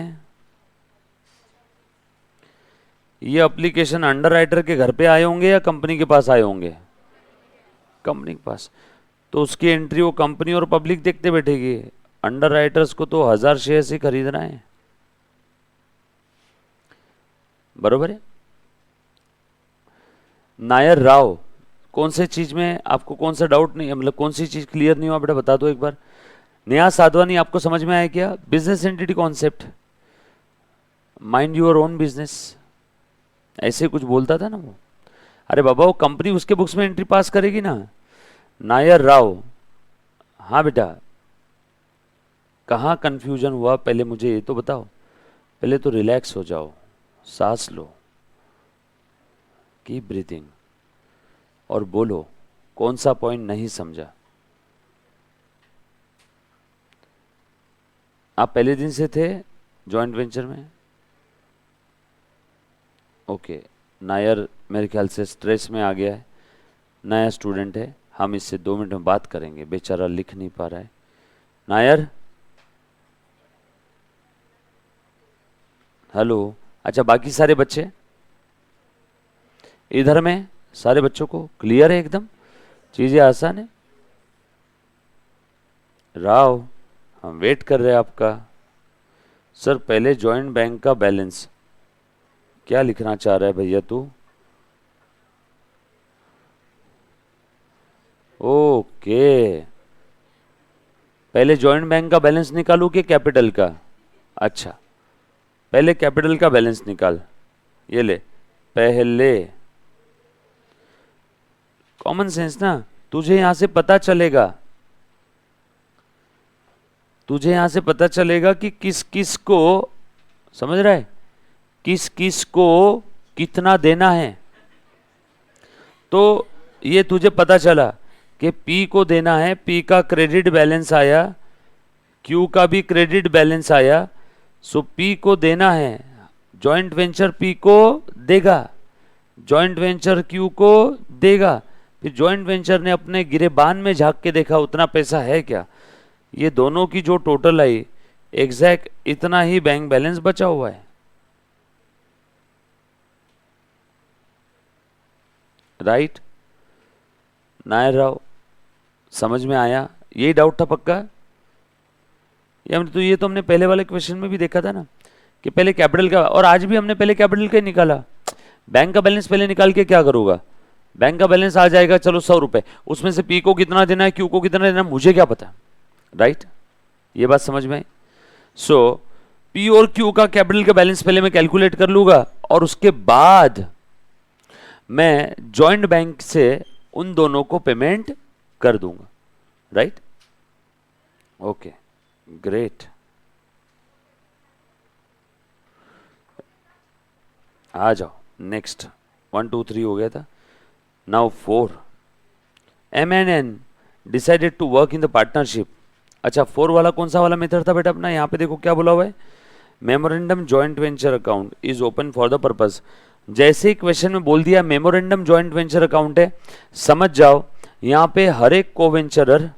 ये एप्लीकेशन अंडरराइटर के घर पे आए होंगे या कंपनी के पास आए होंगे? कंपनी के पास। तो उसकी एंट्री वो कंपनी और पब्लिक देखते बैठेगी। अंडरराइटर्स को तो 1,000 शेयर ही खरीदना है, बरोबर है। नायर राव, कौन से चीज में आपको कौन सा डाउट नहीं है, मतलब कौन सी चीज क्लियर नहीं हुआ बेटा बता दो एक बार। नेहा साधवानी, आपको समझ में आया क्या? Business entity concept, mind your own business, ऐसे कुछ बोलता था ना वो। अरे बाबा, वो कंपनी उसके बुक्स में एंट्री पास करेगी ना। नायर राव, हाँ बेटा, कहाँ कंफ्यूजन हुआ पहले मुझे ये तो बताओ। पहले तो रिलैक्स हो जाओ, सांस लो, कीप ब्रीथिंग, और बोलो कौन सा पॉइंट नहीं समझा। आप पहले दिन से थे जॉइंट वेंचर में? ओके, नायर मेरे ख्याल से स्ट्रेस में आ गया है, नया स्टूडेंट है, हम इससे 2 मिनट में बात करेंगे, बेचारा लिख नहीं पा रहा है। नायर, हेलो। अच्छा, बाकी सारे बच्चे इधर में, सारे बच्चों को क्लियर है एकदम, चीजें आसान है। राव, हम वेट कर रहे हैं आपका। सर पहले जॉइंट बैंक का बैलेंस, क्या लिखना चाह रहा है भैया तू? ओके, पहले जॉइंट बैंक का बैलेंस निकालू कि कैपिटल का? अच्छा, पहले कैपिटल का बैलेंस निकाल। ये ले, पहले कॉमन सेंस ना, तुझे यहां से पता चलेगा, तुझे यहां से पता चलेगा कि किस किस को, समझ रहा है, किस किस को कितना देना है। तो ये तुझे पता चला कि P को देना है, P का क्रेडिट बैलेंस आया, Q का भी क्रेडिट बैलेंस आया, सो P को देना है, जॉइंट वेंचर P को देगा, जॉइंट वेंचर Q को देगा। फिर जॉइंट वेंचर ने अपने गिरेबान में झांक के देखा उतना पैसा है क्या, ये दोनों की जो टोटल आई एग्जैक्ट इतना ही बैंक बैलेंस बचा हुआ है। राइट नायर राव, समझ में आया? यही डाउट था पक्का? तो ये तो हमने पहले वाले क्वेश्चन में भी देखा था ना कि पहले कैपिटल का, और आज भी हमने पहले कैपिटल का ही निकाला। बैंक का बैलेंस पहले निकाल के क्या करूंगा? बैंक का बैलेंस आ जाएगा चलो 100 रुपए, उसमें से P को कितना देना है, Q को कितना देना है, मुझे क्या पता। राइट, ये बात समझ में आई। सो P और Q का कैपिटल का बैलेंस पहले मैं कैलकुलेट कर लूंगा और उसके बाद मैं जॉइंट बैंक से उन दोनों को पेमेंट कर दूंगा। Right, okay, great. आ जाओ नेक्स्ट, 1 2 3 हो गया था, now 4। MNN decided to work in the partnership. अच्छा, 4 वाला कौन सा वाला मेथड था बेटा अपना? यहाँ पे देखो क्या बोला हुआ है, memorandum joint venture account is open for the purpose. जैसे ही क्वेश्चन में बोल दिया मेमोरेंडम जॉइंट वेंचर अकाउंट है, समझ जाओ यहाँ पे हर एक कोवेंचरर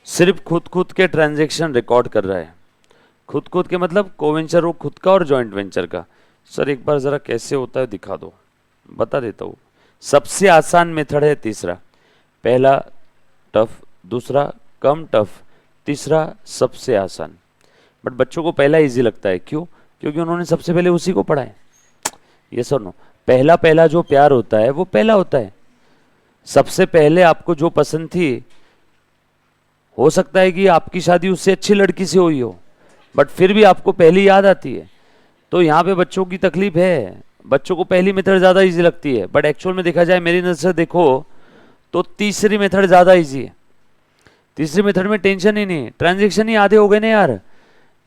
सिर्फ खुद के ट्रांजैक्शन रिकॉर्ड कर रहा है। खुद के मतलब कोवेंचर वो खुद का और जॉइंट वेंचर का। सर एक बार ज़रा कैसे होता है दिखा दो, बता देता हूँ। सबसे आसान मेथड है तीसरा, पहला टफ, दूसरा कम टफ, तीसरा सबसे आसान। बट बच्चों को पहला इजी लगता है, क्यों? क्योंकि उन्होंने सबसे पहले उसी को पढ़ा है। ये सर नो, पहला पहला जो प्यार होता है वो पहला होता है। सबसे पहले आपको जो पसंद थी, हो सकता है कि आपकी शादी उससे अच्छी लड़की से हुई हो, बट फिर भी आपको पहली याद आती है। तो यहाँ पे बच्चों की तकलीफ है, बच्चों को पहली मेथड ज़्यादा इजी लगती है, बट एक्चुअल में देखा जाए मेरी नज़र से देखो तो तीसरी मेथड ज़्यादा इजी है। तीसरी मेथड में टेंशन ही नहीं, ट्रांजेक्शन ही आधे हो गए ना यार।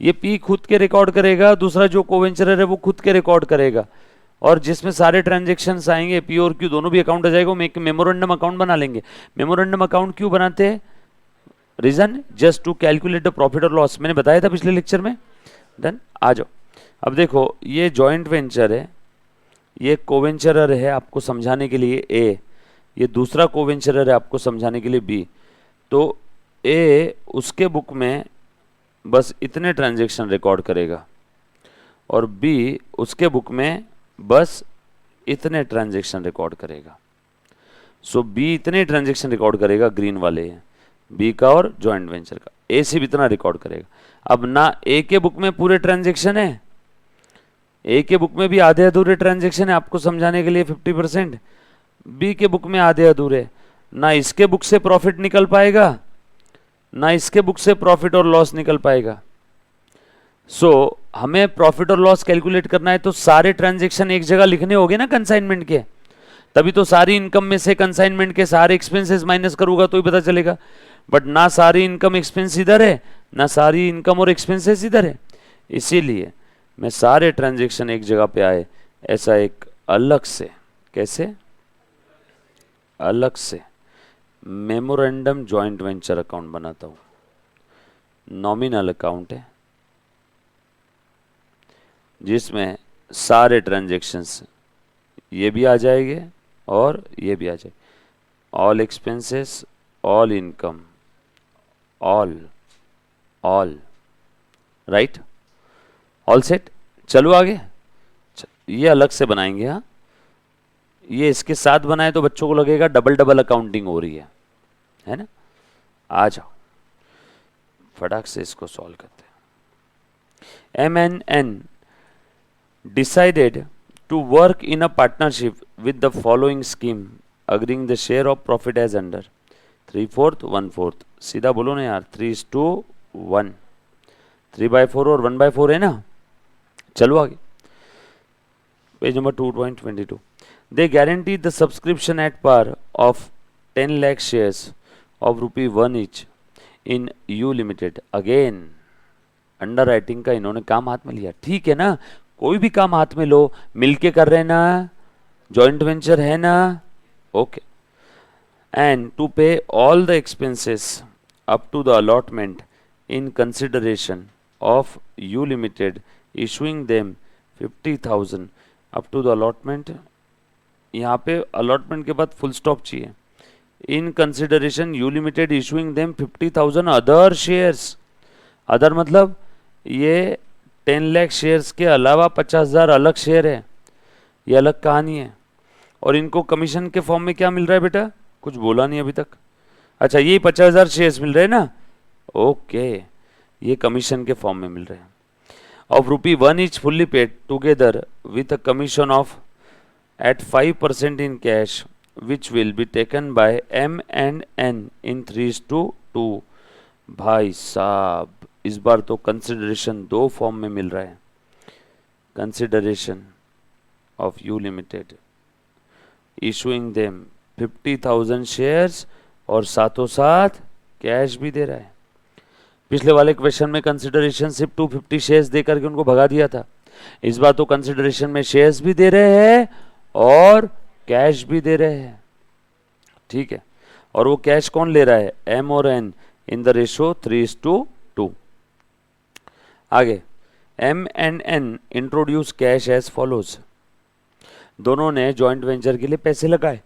ये पी खुद के रिकॉर्ड करेगा, दूसरा जो कोवेंचरर है वो खुद के रिकॉर्ड करेगा, और जिसमें सारे ट्रांजेक्शन आएंगे, पी और क्यू दोनों भी अकाउंट आ जाएगा, वो एक मेमोरेंडम अकाउंट बना लेंगे। मेमोरेंडम अकाउंट क्यों बनाते हैं? Reason just to calculate the profit और लॉस, मैंने बताया था पिछले लेक्चर में। देन आ जाओ, अब देखो ये जॉइंट वेंचर है, ये कोवेंचरर है आपको समझाने के लिए ए, ये दूसरा कोवेंचरर है आपको समझाने के लिए बी। तो ए उसके बुक में बस इतने ट्रांजैक्शन रिकॉर्ड करेगा, और बी उसके बुक में बस इतने ट्रांजैक्शन रिकॉर्ड करेगा। सो बी इतने ट्रांजैक्शन रिकॉर्ड करेगा, ग्रीन वाले हैं बी का और जॉइंट वेंचर का, ए सिर्फ इतना रिकॉर्ड करेगा। अब ना ए के बुक में पूरे ट्रांजैक्शन है, ए के बुक में भी आधे अधूरे ट्रांजैक्शन है आपको समझाने के लिए 50%, बी के बुक में आधे अधूरे। ना इसके बुक से प्रॉफिट निकल पाएगा, ना इसके बुक से प्रॉफिट और लॉस निकल पाएगा। सो हमें प्रॉफिट और लॉस कैलकुलेट करना है, तो सारे ट्रांजैक्शन एक जगह लिखने होंगे ना कंसाइनमेंट के, तभी तो सारी इनकम में से कंसाइनमेंट के सारे एक्सपेंसेस माइनस करूंगा तो ही पता चलेगा। बट ना सारी इनकम एक्सपेंस इधर है, ना सारी इनकम और एक्सपेंसेस इधर है, इसीलिए मैं सारे ट्रांजैक्शन एक जगह पे आए, ऐसा एक अलग से, कैसे अलग से मेमोरेंडम जॉइंट वेंचर अकाउंट बनाता हूं। नॉमिनल अकाउंट है जिसमें सारे ट्रांजैक्शंस ये भी आ जाएंगे और ये भी आ जाएंगे, all expenses, all income, all right, all set. चलो आगे, ये अलग से बनाएंगे। हाँ, ये इसके साथ बनाए तो बच्चों को लगेगा डबल डबल अकाउंटिंग हो रही है ना। आ जाओ फटाक से इसको सॉल्व करते हैं। MNN decided to work in a partnership with the following scheme, agreeing the share of profit as under 3/4 1/4। सीधा बोलो ना यार, 3:1, 3/4 और 1/4 है ना। चलो आगे, page number 2.22। They guaranteed the subscription at par of 10 lakh shares of ₹1 each in U Limited। Again under writing का इन्होंने काम हाथ में लिया, ठीक है ना। कोई भी काम हाथ में लो, मिलके कर रहे ना, जॉइंट वेंचर है ना, okay. And to pay all the expenses up to the allotment in consideration of U limited issuing them 50,000 up to the allotment. यहाँ पे अलॉटमेंट के बाद फुल स्टॉप चाहिए। In consideration U limited issuing them 50,000 other shares. Other मतलब ये 10 lakh shares के अलावा 50,000 अलग शेयर है, ये अलग कहानी है। और इनको कमीशन के फॉर्म में क्या मिल रहा है बेटा? कुछ बोला नहीं अभी तक। अच्छा, ये 50,000 शेयर्स मिल रहे हैं ना, ओके, ये कमीशन के फॉर्म में मिल रहे हैं। Of ₹1 etch fully paid together with a commission of at 5% in cash which will be taken by M&N in 3:2। भाई साहब, इस बार तो कंसिडरेशन दो फॉर्म में मिल रहा है। Consideration of U limited issuing them 50,000 shares और साथों साथ कैश भी दे रहा है। पिछले वाले क्वेश्चन में कंसिडरेशन सिर्फ 250 शेयर्स देकर के उनको भगा दिया था। इस बार तो कंसिडरेशन में शेयर्स भी दे रहे हैं और कैश भी दे रहे हैं, ठीक है। और वो कैश कौन ले रहा है? M और N इन द रेशो 3:2। आगे, M&N introduce cash as follows. दोनों ने जॉइंट वेंचर के लिए पैसे लगाए।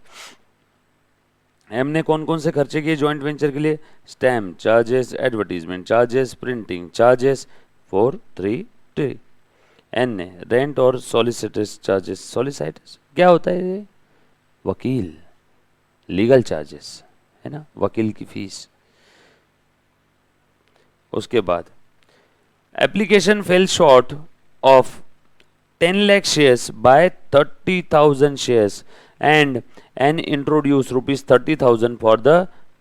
एम ने कौन कौन से खर्चे किए जॉइंट वेंचर के लिए? Stamp charges, advertisement charges, printing charges, 433। N ने रेंट और सॉलिसिटर्स चार्जेस, सॉलिसिटर्स क्या होता है ये? वकील, लीगल चार्जेस है ना, वकील की फीस। उसके बाद application fell short of 10 lakh shares by 30,000 shares and introduce rupees 30,000 for the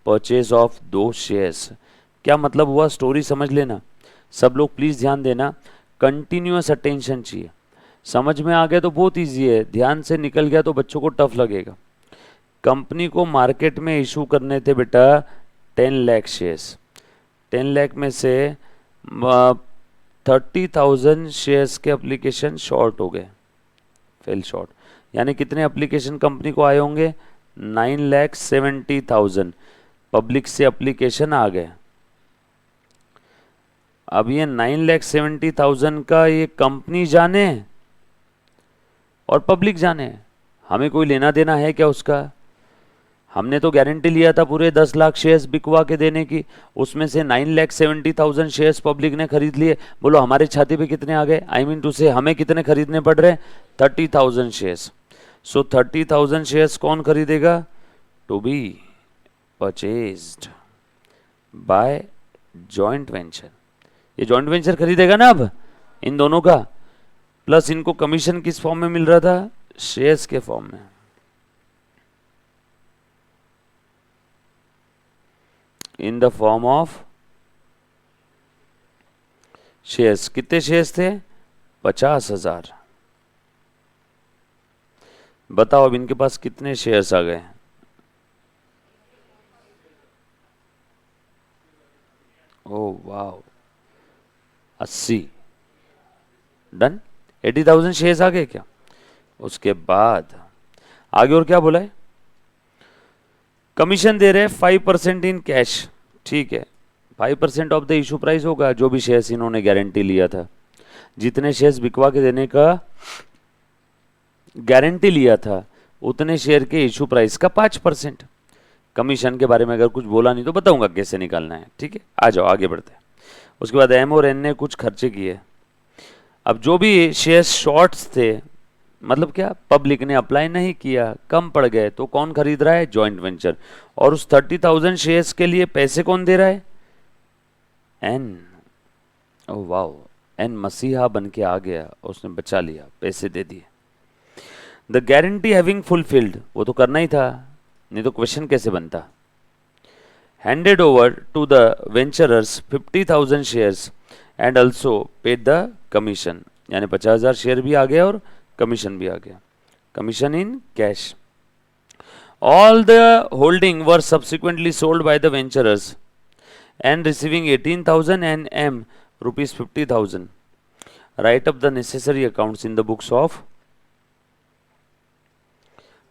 purchase of those shares। क्या मतलब हुआ, स्टोरी समझ लेना। सब लोग प्लीज ध्यान देना, कंटिन्यूअस अटेंशन चाहिए। समझ में आ गया तो बहुत इजी है, ध्यान से निकल गया तो बच्चों को टफ लगेगा। कंपनी को मार्केट में इशू करने थे बेटा 10 लाख शेयर्स। 10 लाख में से 30,000 शेयर्स के एप्लीकेशन शॉर्ट हो गए, फेल शॉर्ट। यानी कितने एप्लीकेशन कंपनी को आए होंगे? 9,70,000 पब्लिक से एप्लीकेशन आ गए। अब ये 9,70,000 का ये कंपनी जाने और पब्लिक जाने, हमें कोई लेना देना है क्या उसका? हमने तो गारंटी लिया था पूरे 10 लाख शेयर्स बिकवा के देने की, उसमें से 9,70,000 शेयर्स पब्लिक ने खरीद लिए। बोलो हमारे छाती पे कितने आ गए? आई मीन टू से हमें कितने खरीदने पड़ रहे? 30,000 शेयर्स। सो 30,000 शेयर्स कौन खरीदेगा? To be purchased by joint venture. ये जॉइंट वेंचर खरीदेगा ना अब इन दोनों का, प्लस इनको कमीशन किस फॉर्म में मिल रहा था? शेयर्स के फॉर्म में। In the form of shares. कितने शेयर्स थे? 50,000। बताओ अब इनके पास कितने शेयर्स आ गए? Oh wow, 80। डन, 80,000 शेयर्स आ गए क्या? उसके बाद आगे और क्या बोला है? कमीशन दे रहे 5% इन कैश। ठीक है, 5% ऑफ द इशू प्राइस होगा, जो भी शेयर्स इन्होंने गारंटी लिया था, जितने शेयर्स बिकवा के देने का गारंटी लिया था उतने शेयर के इशू प्राइस का 5%। कमीशन के बारे में अगर कुछ बोला नहीं तो बताऊंगा कैसे निकालना है, ठीक है। आ जाओ आगे बढ़ते हैं। उसके बाद एम और एन ने कुछ खर्चे किए। अब जो भी शेयर्स शॉर्ट्स थे, मतलब क्या, पब्लिक ने अप्लाई नहीं किया, कम पड़ गए, तो कौन खरीद रहा है? Joint venture. और उस 30,000 शेयर्स के लिए पैसे कौन दे रहा है? एन। ओ वाओ, एन मसीहा बन के आ गया, उसने बचा लिया, पैसे दे दिए। द गारंटी हैविंग फुलफिल्ड, वो तो करना ही था, नहीं तो क्वेश्चन कैसे बनता। Handed over to the venturers 50,000 shares and also paid the commission. यानी 50,000 शेयर भी आ गया और कमीशन भी आ गया, commission in cash. All the holding were subsequently sold by the venturers and receiving 18,000 and M rupees 50,000. Write up the necessary accounts in the books of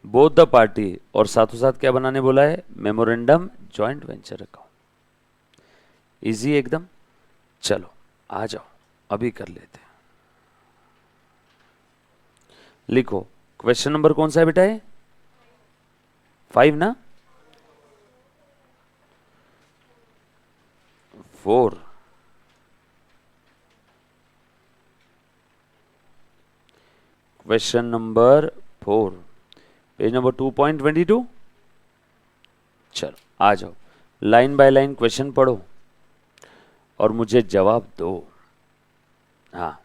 both the party। और साथों साथ क्या बनाने बोला है? Memorandum joint venture account. Easy एकदम। चलो आ जाओ अभी कर लेते हैं। लिखो क्वेश्चन नंबर कौन सा है बेटा? है 5 ना? 4। Question number 4, page number 2.22। चलो आ जाओ, लाइन बाय लाइन क्वेश्चन पढ़ो और मुझे जवाब दो। हाँ,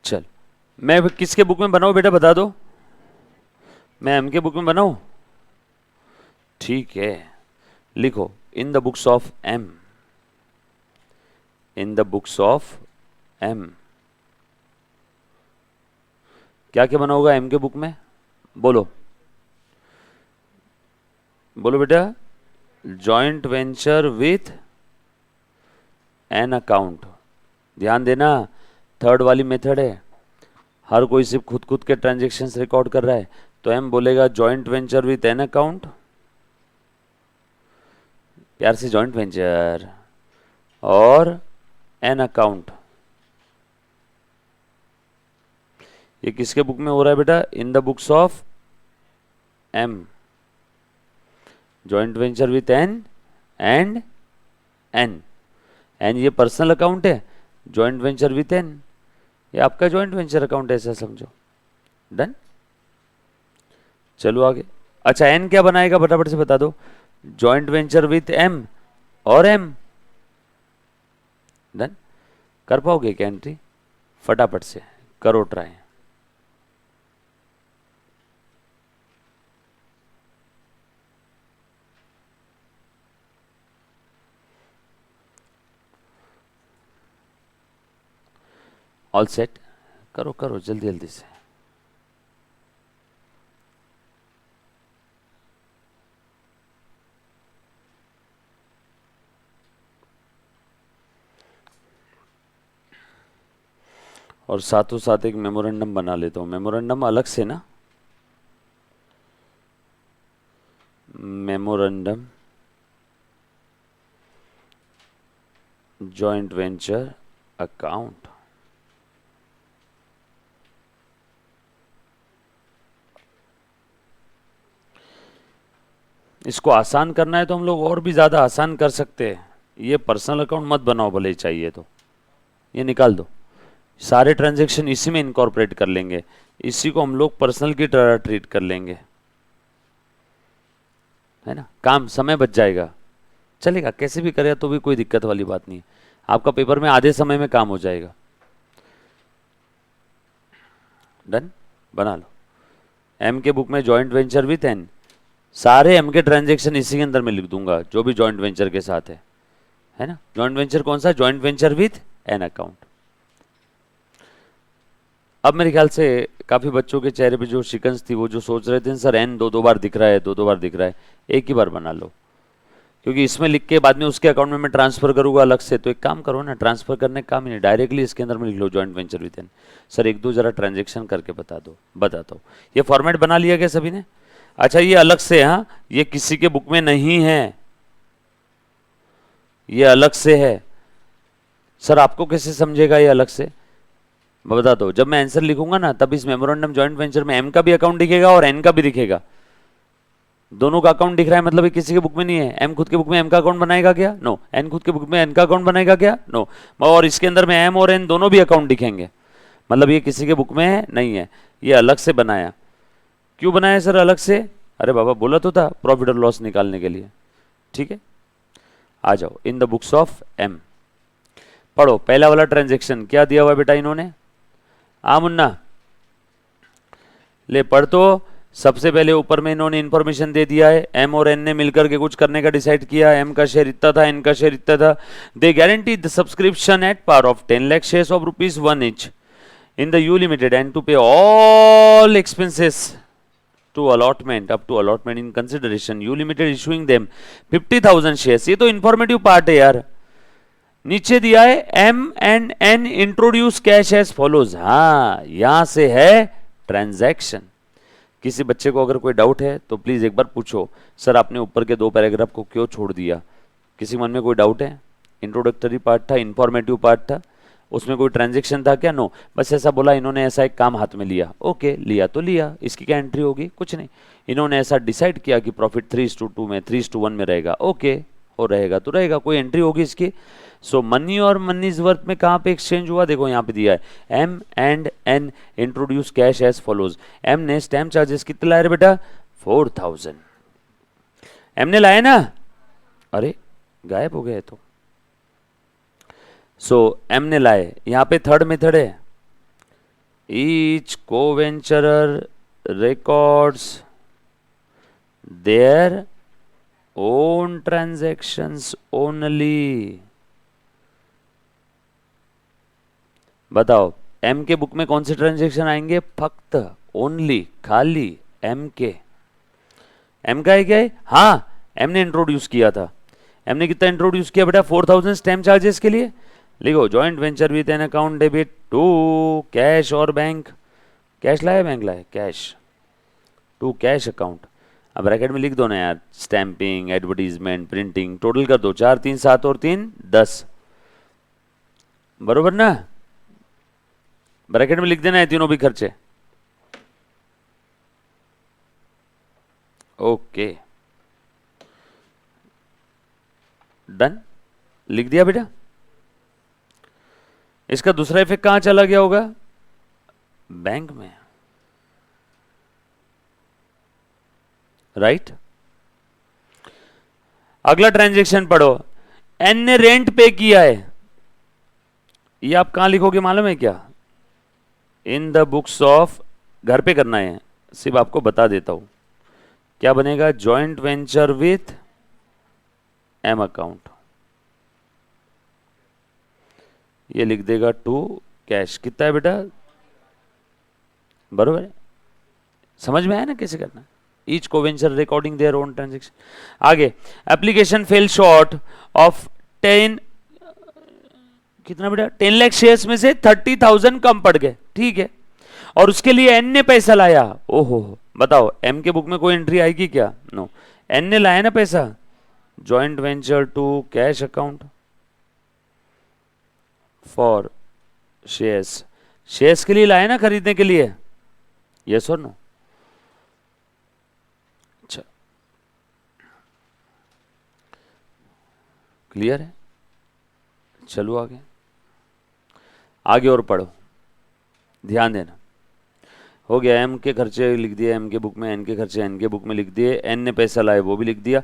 चल मैं किसके बुक में बनाऊं बेटा, बता दो। मैं एम के बुक में बनाऊं? ठीक है, लिखो in the books of M. In the books of M क्या क्या बना होगा एम के बुक में? बोलो बोलो बेटा। Joint venture with N account. ध्यान देना, थर्ड वाली मेथड है, हर कोई सिर्फ खुद खुद के ट्रांजेक्शन्स रिकॉर्ड कर रहा है, तो एम बोलेगा joint venture with N account. प्यार से जॉइंट वेंचर और एन अकाउंट, ये किसके बुक में हो रहा है बेटा? In the books of M, joint venture with N and N. N ये पर्सनल अकाउंट है, जॉइंट वेंचर विथ एन ये आपका जॉइंट वेंचर अकाउंट है, ऐसा समझो। डन, चलो आगे। अच्छा एन क्या बनाएगा फटाफट से बता दो? जॉइंट वेंचर विथ एम और एम। डन, कर पाओगे क्या एंट्री? फटाफट से करो ट्राई। ऑल सेट, करो करो जल्दी जल्दी से। और साथों साथ एक मेमोरेंडम बना लेता हूं। मेमोरेंडम अलग से ना, मेमोरेंडम जॉइंट वेंचर अकाउंट। इसको आसान करना है तो हम लोग और भी ज्यादा आसान कर सकते हैं। ये पर्सनल अकाउंट मत बनाओ, भले ही चाहिए तो ये निकाल दो। सारे ट्रांजैक्शन इसी में इनकॉर्पोरेट कर लेंगे, इसी को हम लोग पर्सनल की तरह ट्रीट कर लेंगे, है ना। काम समय बच जाएगा, चलेगा, कैसे भी करेगा तो भी कोई दिक्कत वाली बात नहीं है। आपका पेपर में आधे समय में काम हो जाएगा। डन, बना लो। एम के बुक में जॉइंट वेंचर विथ एन, सारे एम के ट्रांजैक्शन इसी के अंदर में लिख दूंगा जो भी जॉइंट वेंचर के साथ है ना। जॉइंट वेंचर कौन सा? Joint venture with N account. अब मेरे ख्याल से काफी बच्चों के चेहरे पे जो शिकंस थी, वो जो सोच रहे थे सर एन दो बार दिख रहा है, दो बार दिख रहा है, एक ही बार बना लो, क्योंकि इसमें लिख के बाद में उसके अकाउंट में मैं ट्रांसफर करूंगा अलग से, तो एक काम करो ना, ट्रांसफर करने का काम ही नहीं, डायरेक्टली इसके अंदर में लिख लो joint venture with N. Sir एक दो जरा ट्रांजेक्शन करके बता दो, बताता हूँ। ये फॉर्मेट बना लिया क्या सभी ने? अच्छा ये अलग से, हाँ ये किसी के बुक में नहीं है, ये अलग से है। सर आपको कैसे समझेगा ये अलग से? मैं बता दो, जब मैं आंसर लिखूंगा ना तब इस मेमोरेंडम जॉइंट वेंचर में एम का भी अकाउंट दिखेगा और एन का भी दिखेगा, दोनों का अकाउंट दिख रहा है, मतलब ये किसी के बुक में नहीं है। एम खुद के बुक में एम का अकाउंट बनाएगा क्या? नो। एन खुद के बुक में एन का अकाउंट बनाएगा क्या? नो। और इसके अंदर में एम और एन दोनों भी अकाउंट दिखेंगे, मतलब ये किसी के बुक में नहीं है, ये अलग से बनाया। क्यों बनाया सर अलग से? अरे बाबा बोला तो था प्रॉफिट और लॉस निकालने के लिए। ठीक है, आ जाओ in the books of M, पढ़ो पहला वाला ट्रांजेक्शन क्या दिया हुआ बेटा इन्होंने। मुन्ना ले पढ़। तो सबसे पहले ऊपर में इन्होंने इंफॉर्मेशन दे दिया है, एम और एन ने मिलकर के कुछ करने का डिसाइड किया, एम का शेयर इतना था, एन का शेयर इतना था। They guarantee the subscription at par of 10 lakh shares of ₹1 each in the U Limited and to pay all expenses to allotment up to allotment in consideration U Limited issuing them 50,000 shares। ये तो informative part है यार। नीचे दिया है M and N introduce cash as follows. हाँ यहां से है ट्रांजैक्शन। किसी बच्चे को अगर कोई डाउट है तो प्लीज एक बार पूछो, सर आपने ऊपर के 2 पैराग्राफ को क्यों छोड़ दिया? किसी मन में कोई डाउट है? इंट्रोडक्टरी पार्ट था, इंफॉर्मेटिव पार्ट था, उसमें कोई ट्रांजैक्शन था क्या? नो, बस ऐसा बोला इन्होंने, ऐसा एक काम हाथ में लिया, ओके लिया तो लिया, इसकी क्या एंट्री होगी? कुछ नहीं। इन्होंने ऐसा डिसाइड किया कि प्रॉफिट 3:2 में 3:1 में रहेगा, ओके हो रहेगा तो रहेगा, कोई एंट्री होगी इसकी। सो मनी और मनीज वर्थ में कहां पे एक्सचेंज हुआ? देखो यहां पे दिया है M and N introduce cash as follows. M ने स्टैम्प चार्जेस कितने लाए बेटा? 4000 एम ने लाए ना। अरे गायब हो गए तो। सो एम ने लाए। यहां पे थर्ड मेथड है, each coventurer records their own transactions only. बताओ एम के बुक में कौन से ट्रांजैक्शन आएंगे? फक्त, ओनली, खाली एम के। एम का है क्या है? हाँ एम ने इंट्रोड्यूस किया था। एम ने कितना इंट्रोड्यूस किया बेटा? 4000 स्टैम्प चार्जेस के लिए। लिखो joint venture with N account debit to cash और बैंक। कैश लाया बैंक लाया? Cash to cash account. अब ब्रैकेट में लिख दो ना यार, स्टैंपिंग, एडवर्टीजमेंट, प्रिंटिंग, टोटल कर दो, 4 3 7 और 3 10, बरोबर ना। ब्रैकेट में लिख देना है तीनों भी खर्चे। ओके डन, लिख दिया बेटा। इसका दूसरा इफेक्ट कहां चला गया होगा, बैंक में, राइट। अगला ट्रांजैक्शन पढ़ो, एन ने रेंट पे किया है, ये आप कहां लिखोगे मालूम है क्या, इन द बुक्स ऑफ, घर पे करना है, सिर्फ आपको बता देता हूं क्या बनेगा, joint venture with M account, ये लिख देगा टू कैश, कितना है बेटा, बरोबर है, समझ में आया ना कैसे करना, each coventurer recording their own transaction. आगे, एप्लीकेशन फेल शॉर्ट ऑफ 10, कितना बेटा, 10 लाख शेयर्स में से 30,000 कम पड़ गए, ठीक है, और उसके लिए एन ने पैसा लाया, ओहो बताओ एम के बुक में कोई एंट्री आएगी क्या, नो, एन ने लाया ना पैसा, joint venture to cash account for shares, shares के लिए लाया ना खरीदने के लिए, यस और नो, अच्छा क्लियर है, चलो आगे, आगे और पढ़ो, ध्यान देना, हो गया, एम के खर्चे लिख दिए एम के बुक में, एन के खर्चे एन के बुक में लिख दिए, एन ने पैसा लाए वो भी लिख दिया,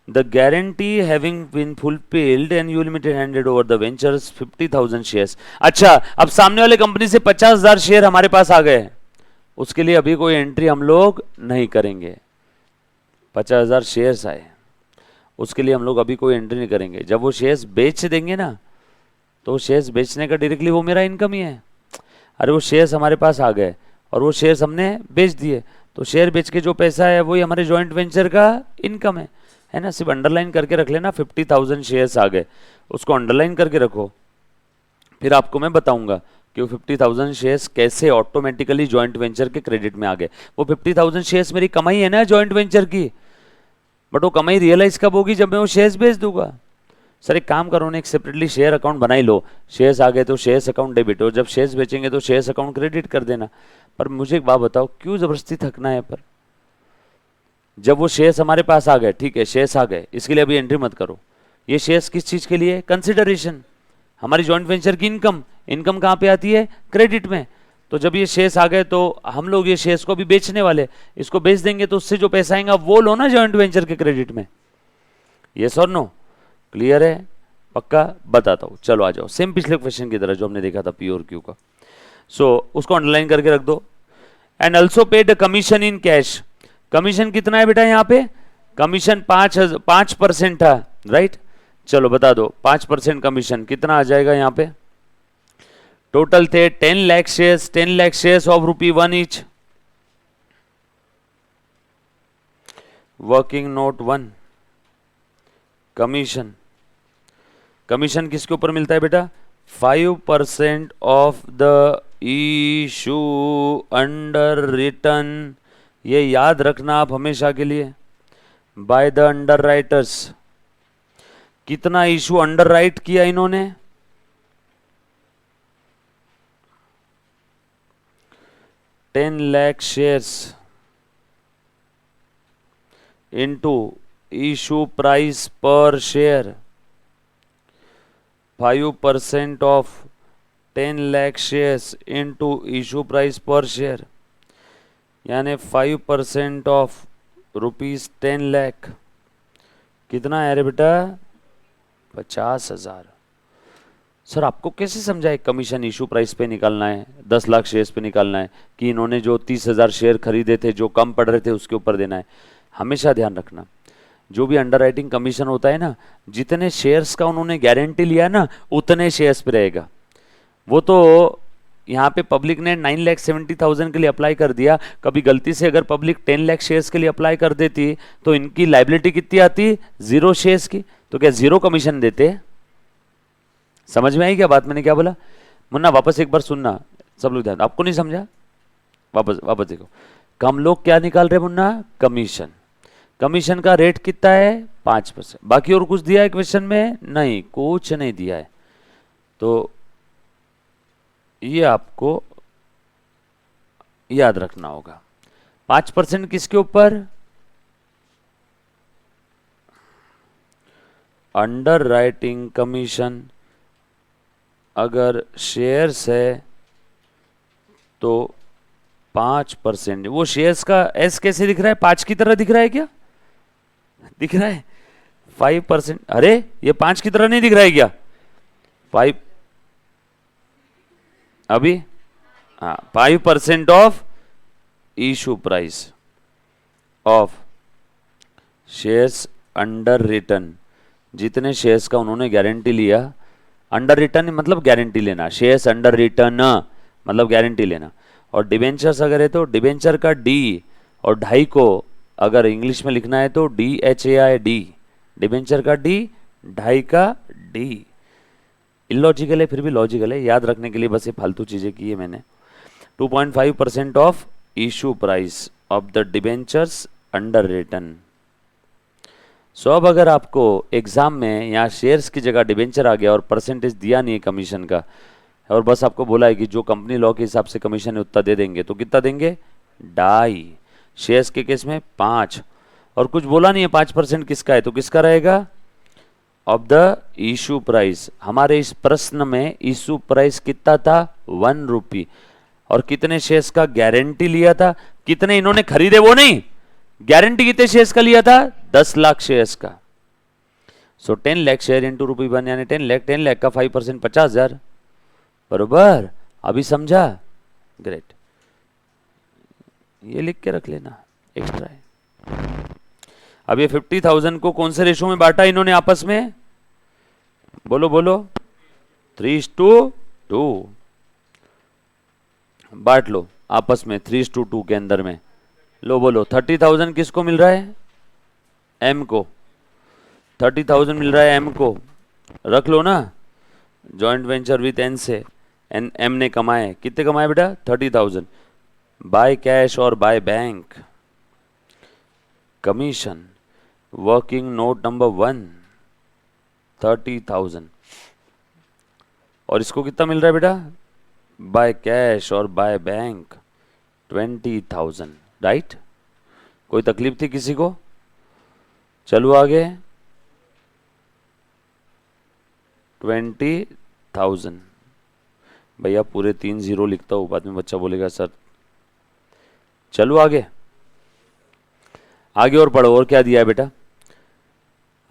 the guarantee having been fulfilled and U limited handed over the ventures 50,000 shares. अच्छा, अब सामने वाले कंपनी से 50,000 शेयर हमारे पास आ गए, उसके लिए अभी कोई एंट्री हम लोग नहीं करेंगे, 50,000 शेयर्स आए, उसके लिए हम लोग अभी कोई एंट्री नहीं करेंगे, जब वो शेयर्स बेच देंगे ना, तो शेयर्स बेचने का डायरेक्टली वो मेरा इनकम ही है, अरे वो शेयर्स हमारे पास आ गए और वो शेयर्स हमने बेच दिए, तो शेयर बेच के जो पैसा है वही हमारे जॉइंट वेंचर का इनकम है ना, सिर्फ अंडरलाइन करके रख लेना, 50,000 शेयर्स आ गए, उसको अंडरलाइन करके रखो, फिर आपको मैं बताऊंगा कि वो 50,000 शेयर्स कैसे ऑटोमेटिकली जॉइंट वेंचर के क्रेडिट में आ गए। वो 50,000 शेयर्स मेरी कमाई है ना जॉइंट वेंचर की, बट वो कमाई रियलाइज कब होगी, जब मैं वो शेयर्स बेच दूंगा। सर एक काम करो ना, एक सेपरेटली शेयर अकाउंट बना ही लो, शेयर्स आ गए तो शेयर्स अकाउंट डेबिट हो, जब शेयर्स बेचेंगे तो शेयर्स अकाउंट क्रेडिट कर देना। पर मुझे एक बात बताओ, क्यों जबरदस्ती थकना है, पर जब वो शेयर्स हमारे पास आ गए, ठीक है शेयर्स आ गए, इसके लिए अभी एंट्री मत करो, ये शेयर्स किस चीज के लिए, कंसिडरेशन, हमारी जॉइंट वेंचर की इनकम, इनकम कहां पे आती है, क्रेडिट में, तो जब ये शेयर्स आ गए तो हम लोग ये शेयर्स को भी बेचने वाले, इसको बेच देंगे तो उससे जो पैसा आएगा वो लो ना जॉइंट वेंचर के क्रेडिट में, यस और नो, क्लियर है, पक्का, बताता हूं, चलो आ जाओ, सेम पिछले क्वेश्चन की तरह जो हमने देखा था पी और क्यू का, सो उसको अंडरलाइन करके रख दो, and also paid commission in cash, commission कितना है बेटा यहाँ पे, कमीशन 5% था, राइट, चलो बता दो 5% कमीशन कितना आ जाएगा यहाँ पे, टोटल थे 10 lakh shares, 10 lakh shares of ₹1 each, working note 1, commission, commission किसके ऊपर मिलता है बेटा, 5% of the issue underwritten, ये याद रखना आप हमेशा के लिए, बाय द अंडर राइटर्स, कितना इशू अंडर राइट किया इन्होंने, 10 lakh shares into issue price per share, 5% of 10 lakh shares into issue price per share, यानी 5% ऑफ ₹10 लाख, कितना है रे बेटा, 50,000। सर आपको कैसे समझाए कमीशन इशू प्राइस पे निकालना है, 10 लाख शेयर्स पे निकालना है, कि इन्होंने जो 30,000 शेयर खरीदे थे जो कम पड़ रहे थे उसके ऊपर देना है। हमेशा ध्यान रखना, जो भी अंडरराइटिंग कमीशन होता है ना, जितने शेयर्स का उन्होंने गारंटी लिया ना उतने शेयर्स पे रहेगा। वो तो यहाँ पे पब्लिक ने 9,70,000 के लिए अप्लाई कर दिया, कभी गलती से अगर पब्लिक 10 लाख शेयर्स के लिए अप्लाई कर देती तो इनकी लाइबिलिटी कितनी आती, 0 शेयर्स की, तो क्या 0 कमीशन देते? समझ में आई क्या बात मैंने क्या बोला? मुन्ना वापस एक बार सुनना, सब लोग ध्यान, आपको नहीं समझा, वापस देखो, हम लोग क्या निकाल रहे मुन्ना, कमीशन। कमीशन का रेट कितना है 5%। बाकी और कुछ दिया है क्वेश्चन में? नहीं, कुछ नहीं दिया है। तो ये आपको याद रखना होगा। 5% किसके ऊपर? Under writing commission. अगर शेयर्स है तो 5%। वो शेयर्स का एस कैसे दिख रहा है? 5 की तरह दिख रहा है क्या? दिख रहा है 5%। अरे ये 5 की तरह नहीं दिख रहा है क्या? 5 अभी, हाँ, 5% of issue price of shares under return. जितने शेयर्स का उन्होंने गारंटी लिया, अंडर रिटर्न मतलब गारंटी लेना, शेयर्स अंडर रिटर्न मतलब गारंटी लेना। और डिबेंचर्स अगर है तो डिबेंचर का डी और ढाई को अगर इंग्लिश में लिखना है तो DHAI, डिबेंचर का डी, ढाई का डी। इलॉजिकल है फिर भी लॉजिकल है, याद रखने के लिए बस ये फालतू चीजें की है मैंने। 2.5% of issue price of the debentures underwritten. So अब अगर आपको एग्जाम में यहाँ शेयर्स की जगह डिबेंचर आ गया और परसेंटेज दिया नहीं है कमीशन का, और बस आपको बोला है कि जो कंपनी लॉ के हिसाब से कमीशन है उतना दे देंगे, तो कितना देंगे? 2.5। शेयर्स के केस में 5, और कुछ बोला नहीं है 5% किसका है, तो किसका रहेगा? Of the issue price. हमारे इस प्रश्न में इशू प्राइस कितना था? 1 रुपी। और कितने शेयर्स का गारंटी लिया था? कितने इन्होंने खरीदे वो नहीं, गारंटी कितने शेयर्स का लिया था? 10 लाख शेयर्स का। सो 10 लाख शेयर इंटू ₹1 यानी 10 लाख का 5% 50,000। बरोबर? अभी समझा? ग्रेट, ये लिख के रख लेना, एक्स्ट्रा है। अब ये 50,000 को कौन से रेशो में बांटा इन्होंने आपस में? बोलो बोलो। 3:2 बांट लो आपस में, 3:2 के अंदर में। लो बोलो, 30,000 किसको मिल रहा है? एम को। 30,000 मिल रहा है एम को, रख लो ना, जॉइंट वेंचर विथ एन से। एम ने कमाए, कितने कमाए बेटा? 30,000 बाय कैश और by bank. Commission working note number 1 30,000, और इसको कितना मिल रहा है बेटा? बाय कैश और बाय बैंक 20,000। राइट? कोई तकलीफ थी किसी को? चलो आगे। 20,000। भैया पूरे 3 0 लिखता हूं, बाद में बच्चा बोलेगा सर। चलो आगे, आगे और पढ़ो। और क्या दिया है बेटा?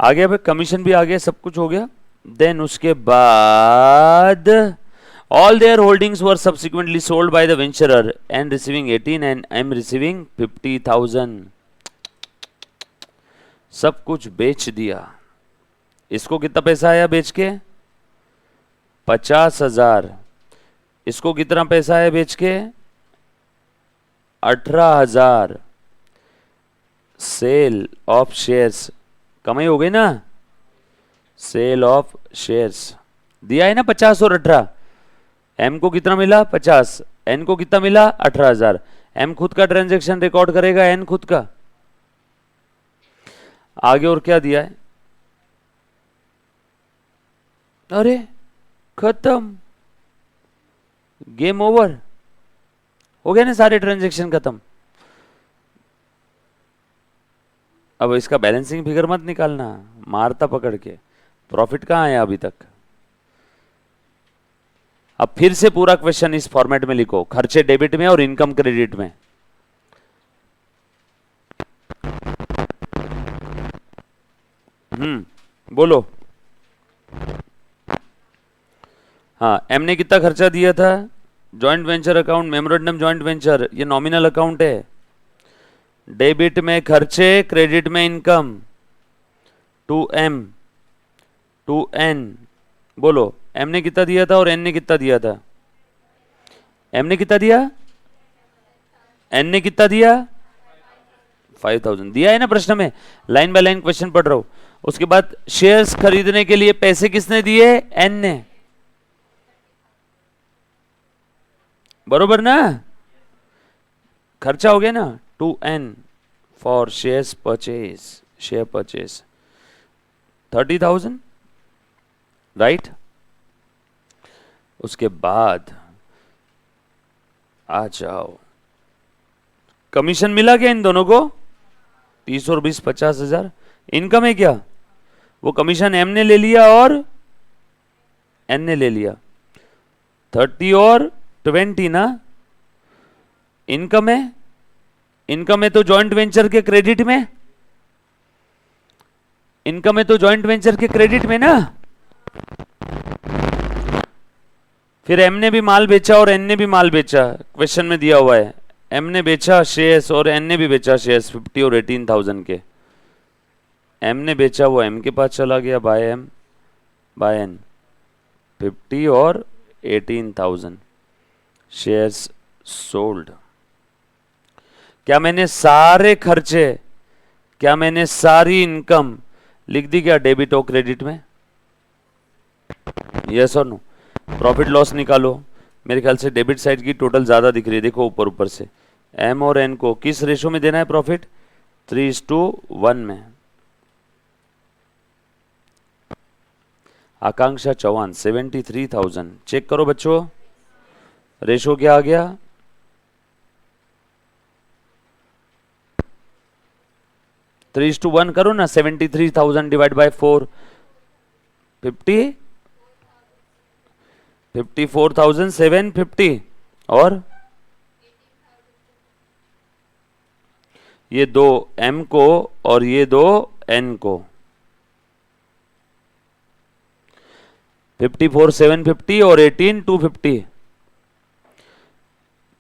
आगे भाई कमीशन भी आ गया, सब कुछ हो गया। देन उसके बाद all their holdings were subsequently sold by the venturer and receiving 18 and I'm receiving 50,000। सब कुछ बेच दिया। इसको कितना पैसा आया बेच के? 50,000। इसको कितना पैसा आया बेच के? 18,000। सेल ऑफ शेयर्स, कमाई हो गई ना? सेल ऑफ शेयर्स दिया है ना 50 और 18। एम को कितना मिला? 50। एन को कितना मिला? 18,000। एम खुद का ट्रांजैक्शन रिकॉर्ड करेगा, एन खुद का। आगे और क्या दिया है? अरे खत्म, गेम ओवर हो गया ना, सारे ट्रांजैक्शन खत्म। अब इसका बैलेंसिंग फिगर मत निकालना, मारता पकड़ के। प्रॉफिट कहां है अभी तक? अब फिर से पूरा क्वेश्चन इस फॉर्मेट में लिखो, खर्चे डेबिट में और इनकम क्रेडिट में। बोलो। हाँ, एम ने कितना खर्चा दिया था? Joint venture account, memorandum joint venture, ये नॉमिनल अकाउंट है। डेबिट में खर्चे, क्रेडिट में इनकम। 2M 2N। बोलो, एम ने कितना दिया था और एन ने कितना दिया था? एम ने कितना दिया? एन ने कितना दिया? 5,000 दिया है ना प्रश्न में, लाइन बाय लाइन क्वेश्चन पढ़ रहा हूं। उसके बाद शेयर्स खरीदने के लिए पैसे किसने दिए? एन ने। बरोबर ना? खर्चा हो गया ना? 2N for share purchase 30,000, right. उसके बाद आ जाओ, कमीशन मिला क्या इन दोनों को? 30 और 20 50,000। इनकम है क्या? वो कमीशन एम ने ले लिया और एन ने ले लिया। 30 और 20 ना इनकम है। इनकम है तो जॉइंट वेंचर के क्रेडिट में, इनकम है तो जॉइंट वेंचर के क्रेडिट में ना। फिर एम ने भी माल बेचा और एन ने भी माल बेचा, क्वेश्चन में दिया हुआ है। एम ने बेचा शेयर्स और एन ने भी बेचा शेयर्स 50 और 18,000 के। एम ने बेचा, वो एम के पास चला गया, बाय एम बाय एन, 50 और 18,000 शेयर्स सोल्ड। क्या मैंने सारे खर्चे, क्या मैंने सारी इनकम लिख दी क्या डेबिट और क्रेडिट में? यस और नो? प्रॉफिट लॉस निकालो। मेरे ख्याल से डेबिट साइड की टोटल ज्यादा दिख रही है, देखो ऊपर ऊपर से। एम और एन को किस रेशो में देना है प्रॉफिट? 3:1 में। आकांक्षा चौहान 73,000, चेक करो बच्चों, रेशो क्या आ गया? 3:1 करो ना, 73,000 डिवाइड बाय 4, 54,750। और ये दो एम को और ये दो एन को, 54,750 और 18,250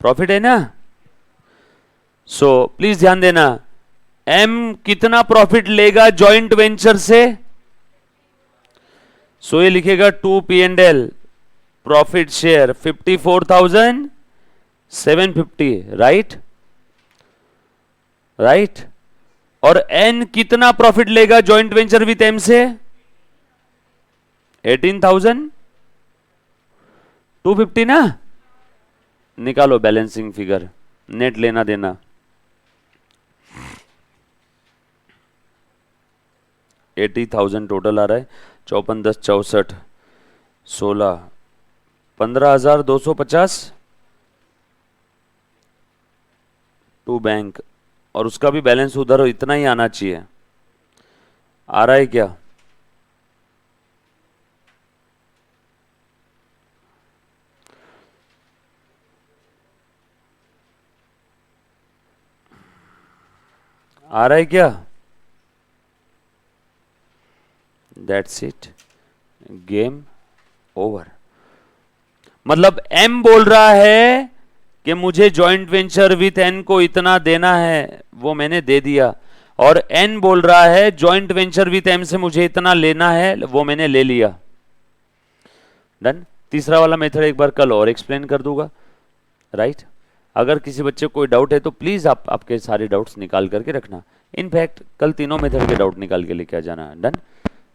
प्रॉफिट है ना। सो प्लीज ध्यान देना, एम कितना प्रॉफिट लेगा जॉइंट वेंचर से? सो ये लिखेगा 2 P&L profit share 54,750, right right. और एन कितना प्रॉफिट लेगा जॉइंट वेंचर विथ एम से? 18,250 ना। निकालो बैलेंसिंग फिगर, नेट लेना देना। 80,000 टोटल आ रहा है। 54 10 64 16 15,250 टू बैंक, और उसका भी बैलेंस उधर इतना ही आना चाहिए। आ रहा है क्या? आ रहा है क्या? That's it, game over. मतलब एम बोल रहा है कि मुझे जॉइंट वेंचर विथ एन को इतना देना है, वो मैंने दे दिया। और एन बोल रहा है जॉइंट वेंचर विथ एम से मुझे इतना लेना है, वो मैंने ले लिया। डन। तीसरा वाला मेथड एक बार कल और एक्सप्लेन कर दूंगा, राइट। अगर किसी बच्चे को कोई डाउट है तो प्लीज आप आपके सारे डाउट्स निकाल करके रखना। इनफैक्ट कल तीनों मेथड के डाउट निकाल के लेके आ जाना। डन।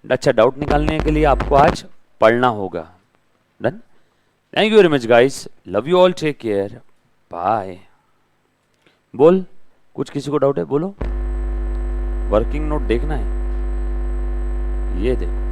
अच्छा, डाउट निकालने के लिए आपको आज पढ़ना होगा। Done. Thank you very much guys, love you all, take care, bye. बोल, कुछ किसी को डाउट है बोलो। वर्किंग नोट देखना है, ये देखो।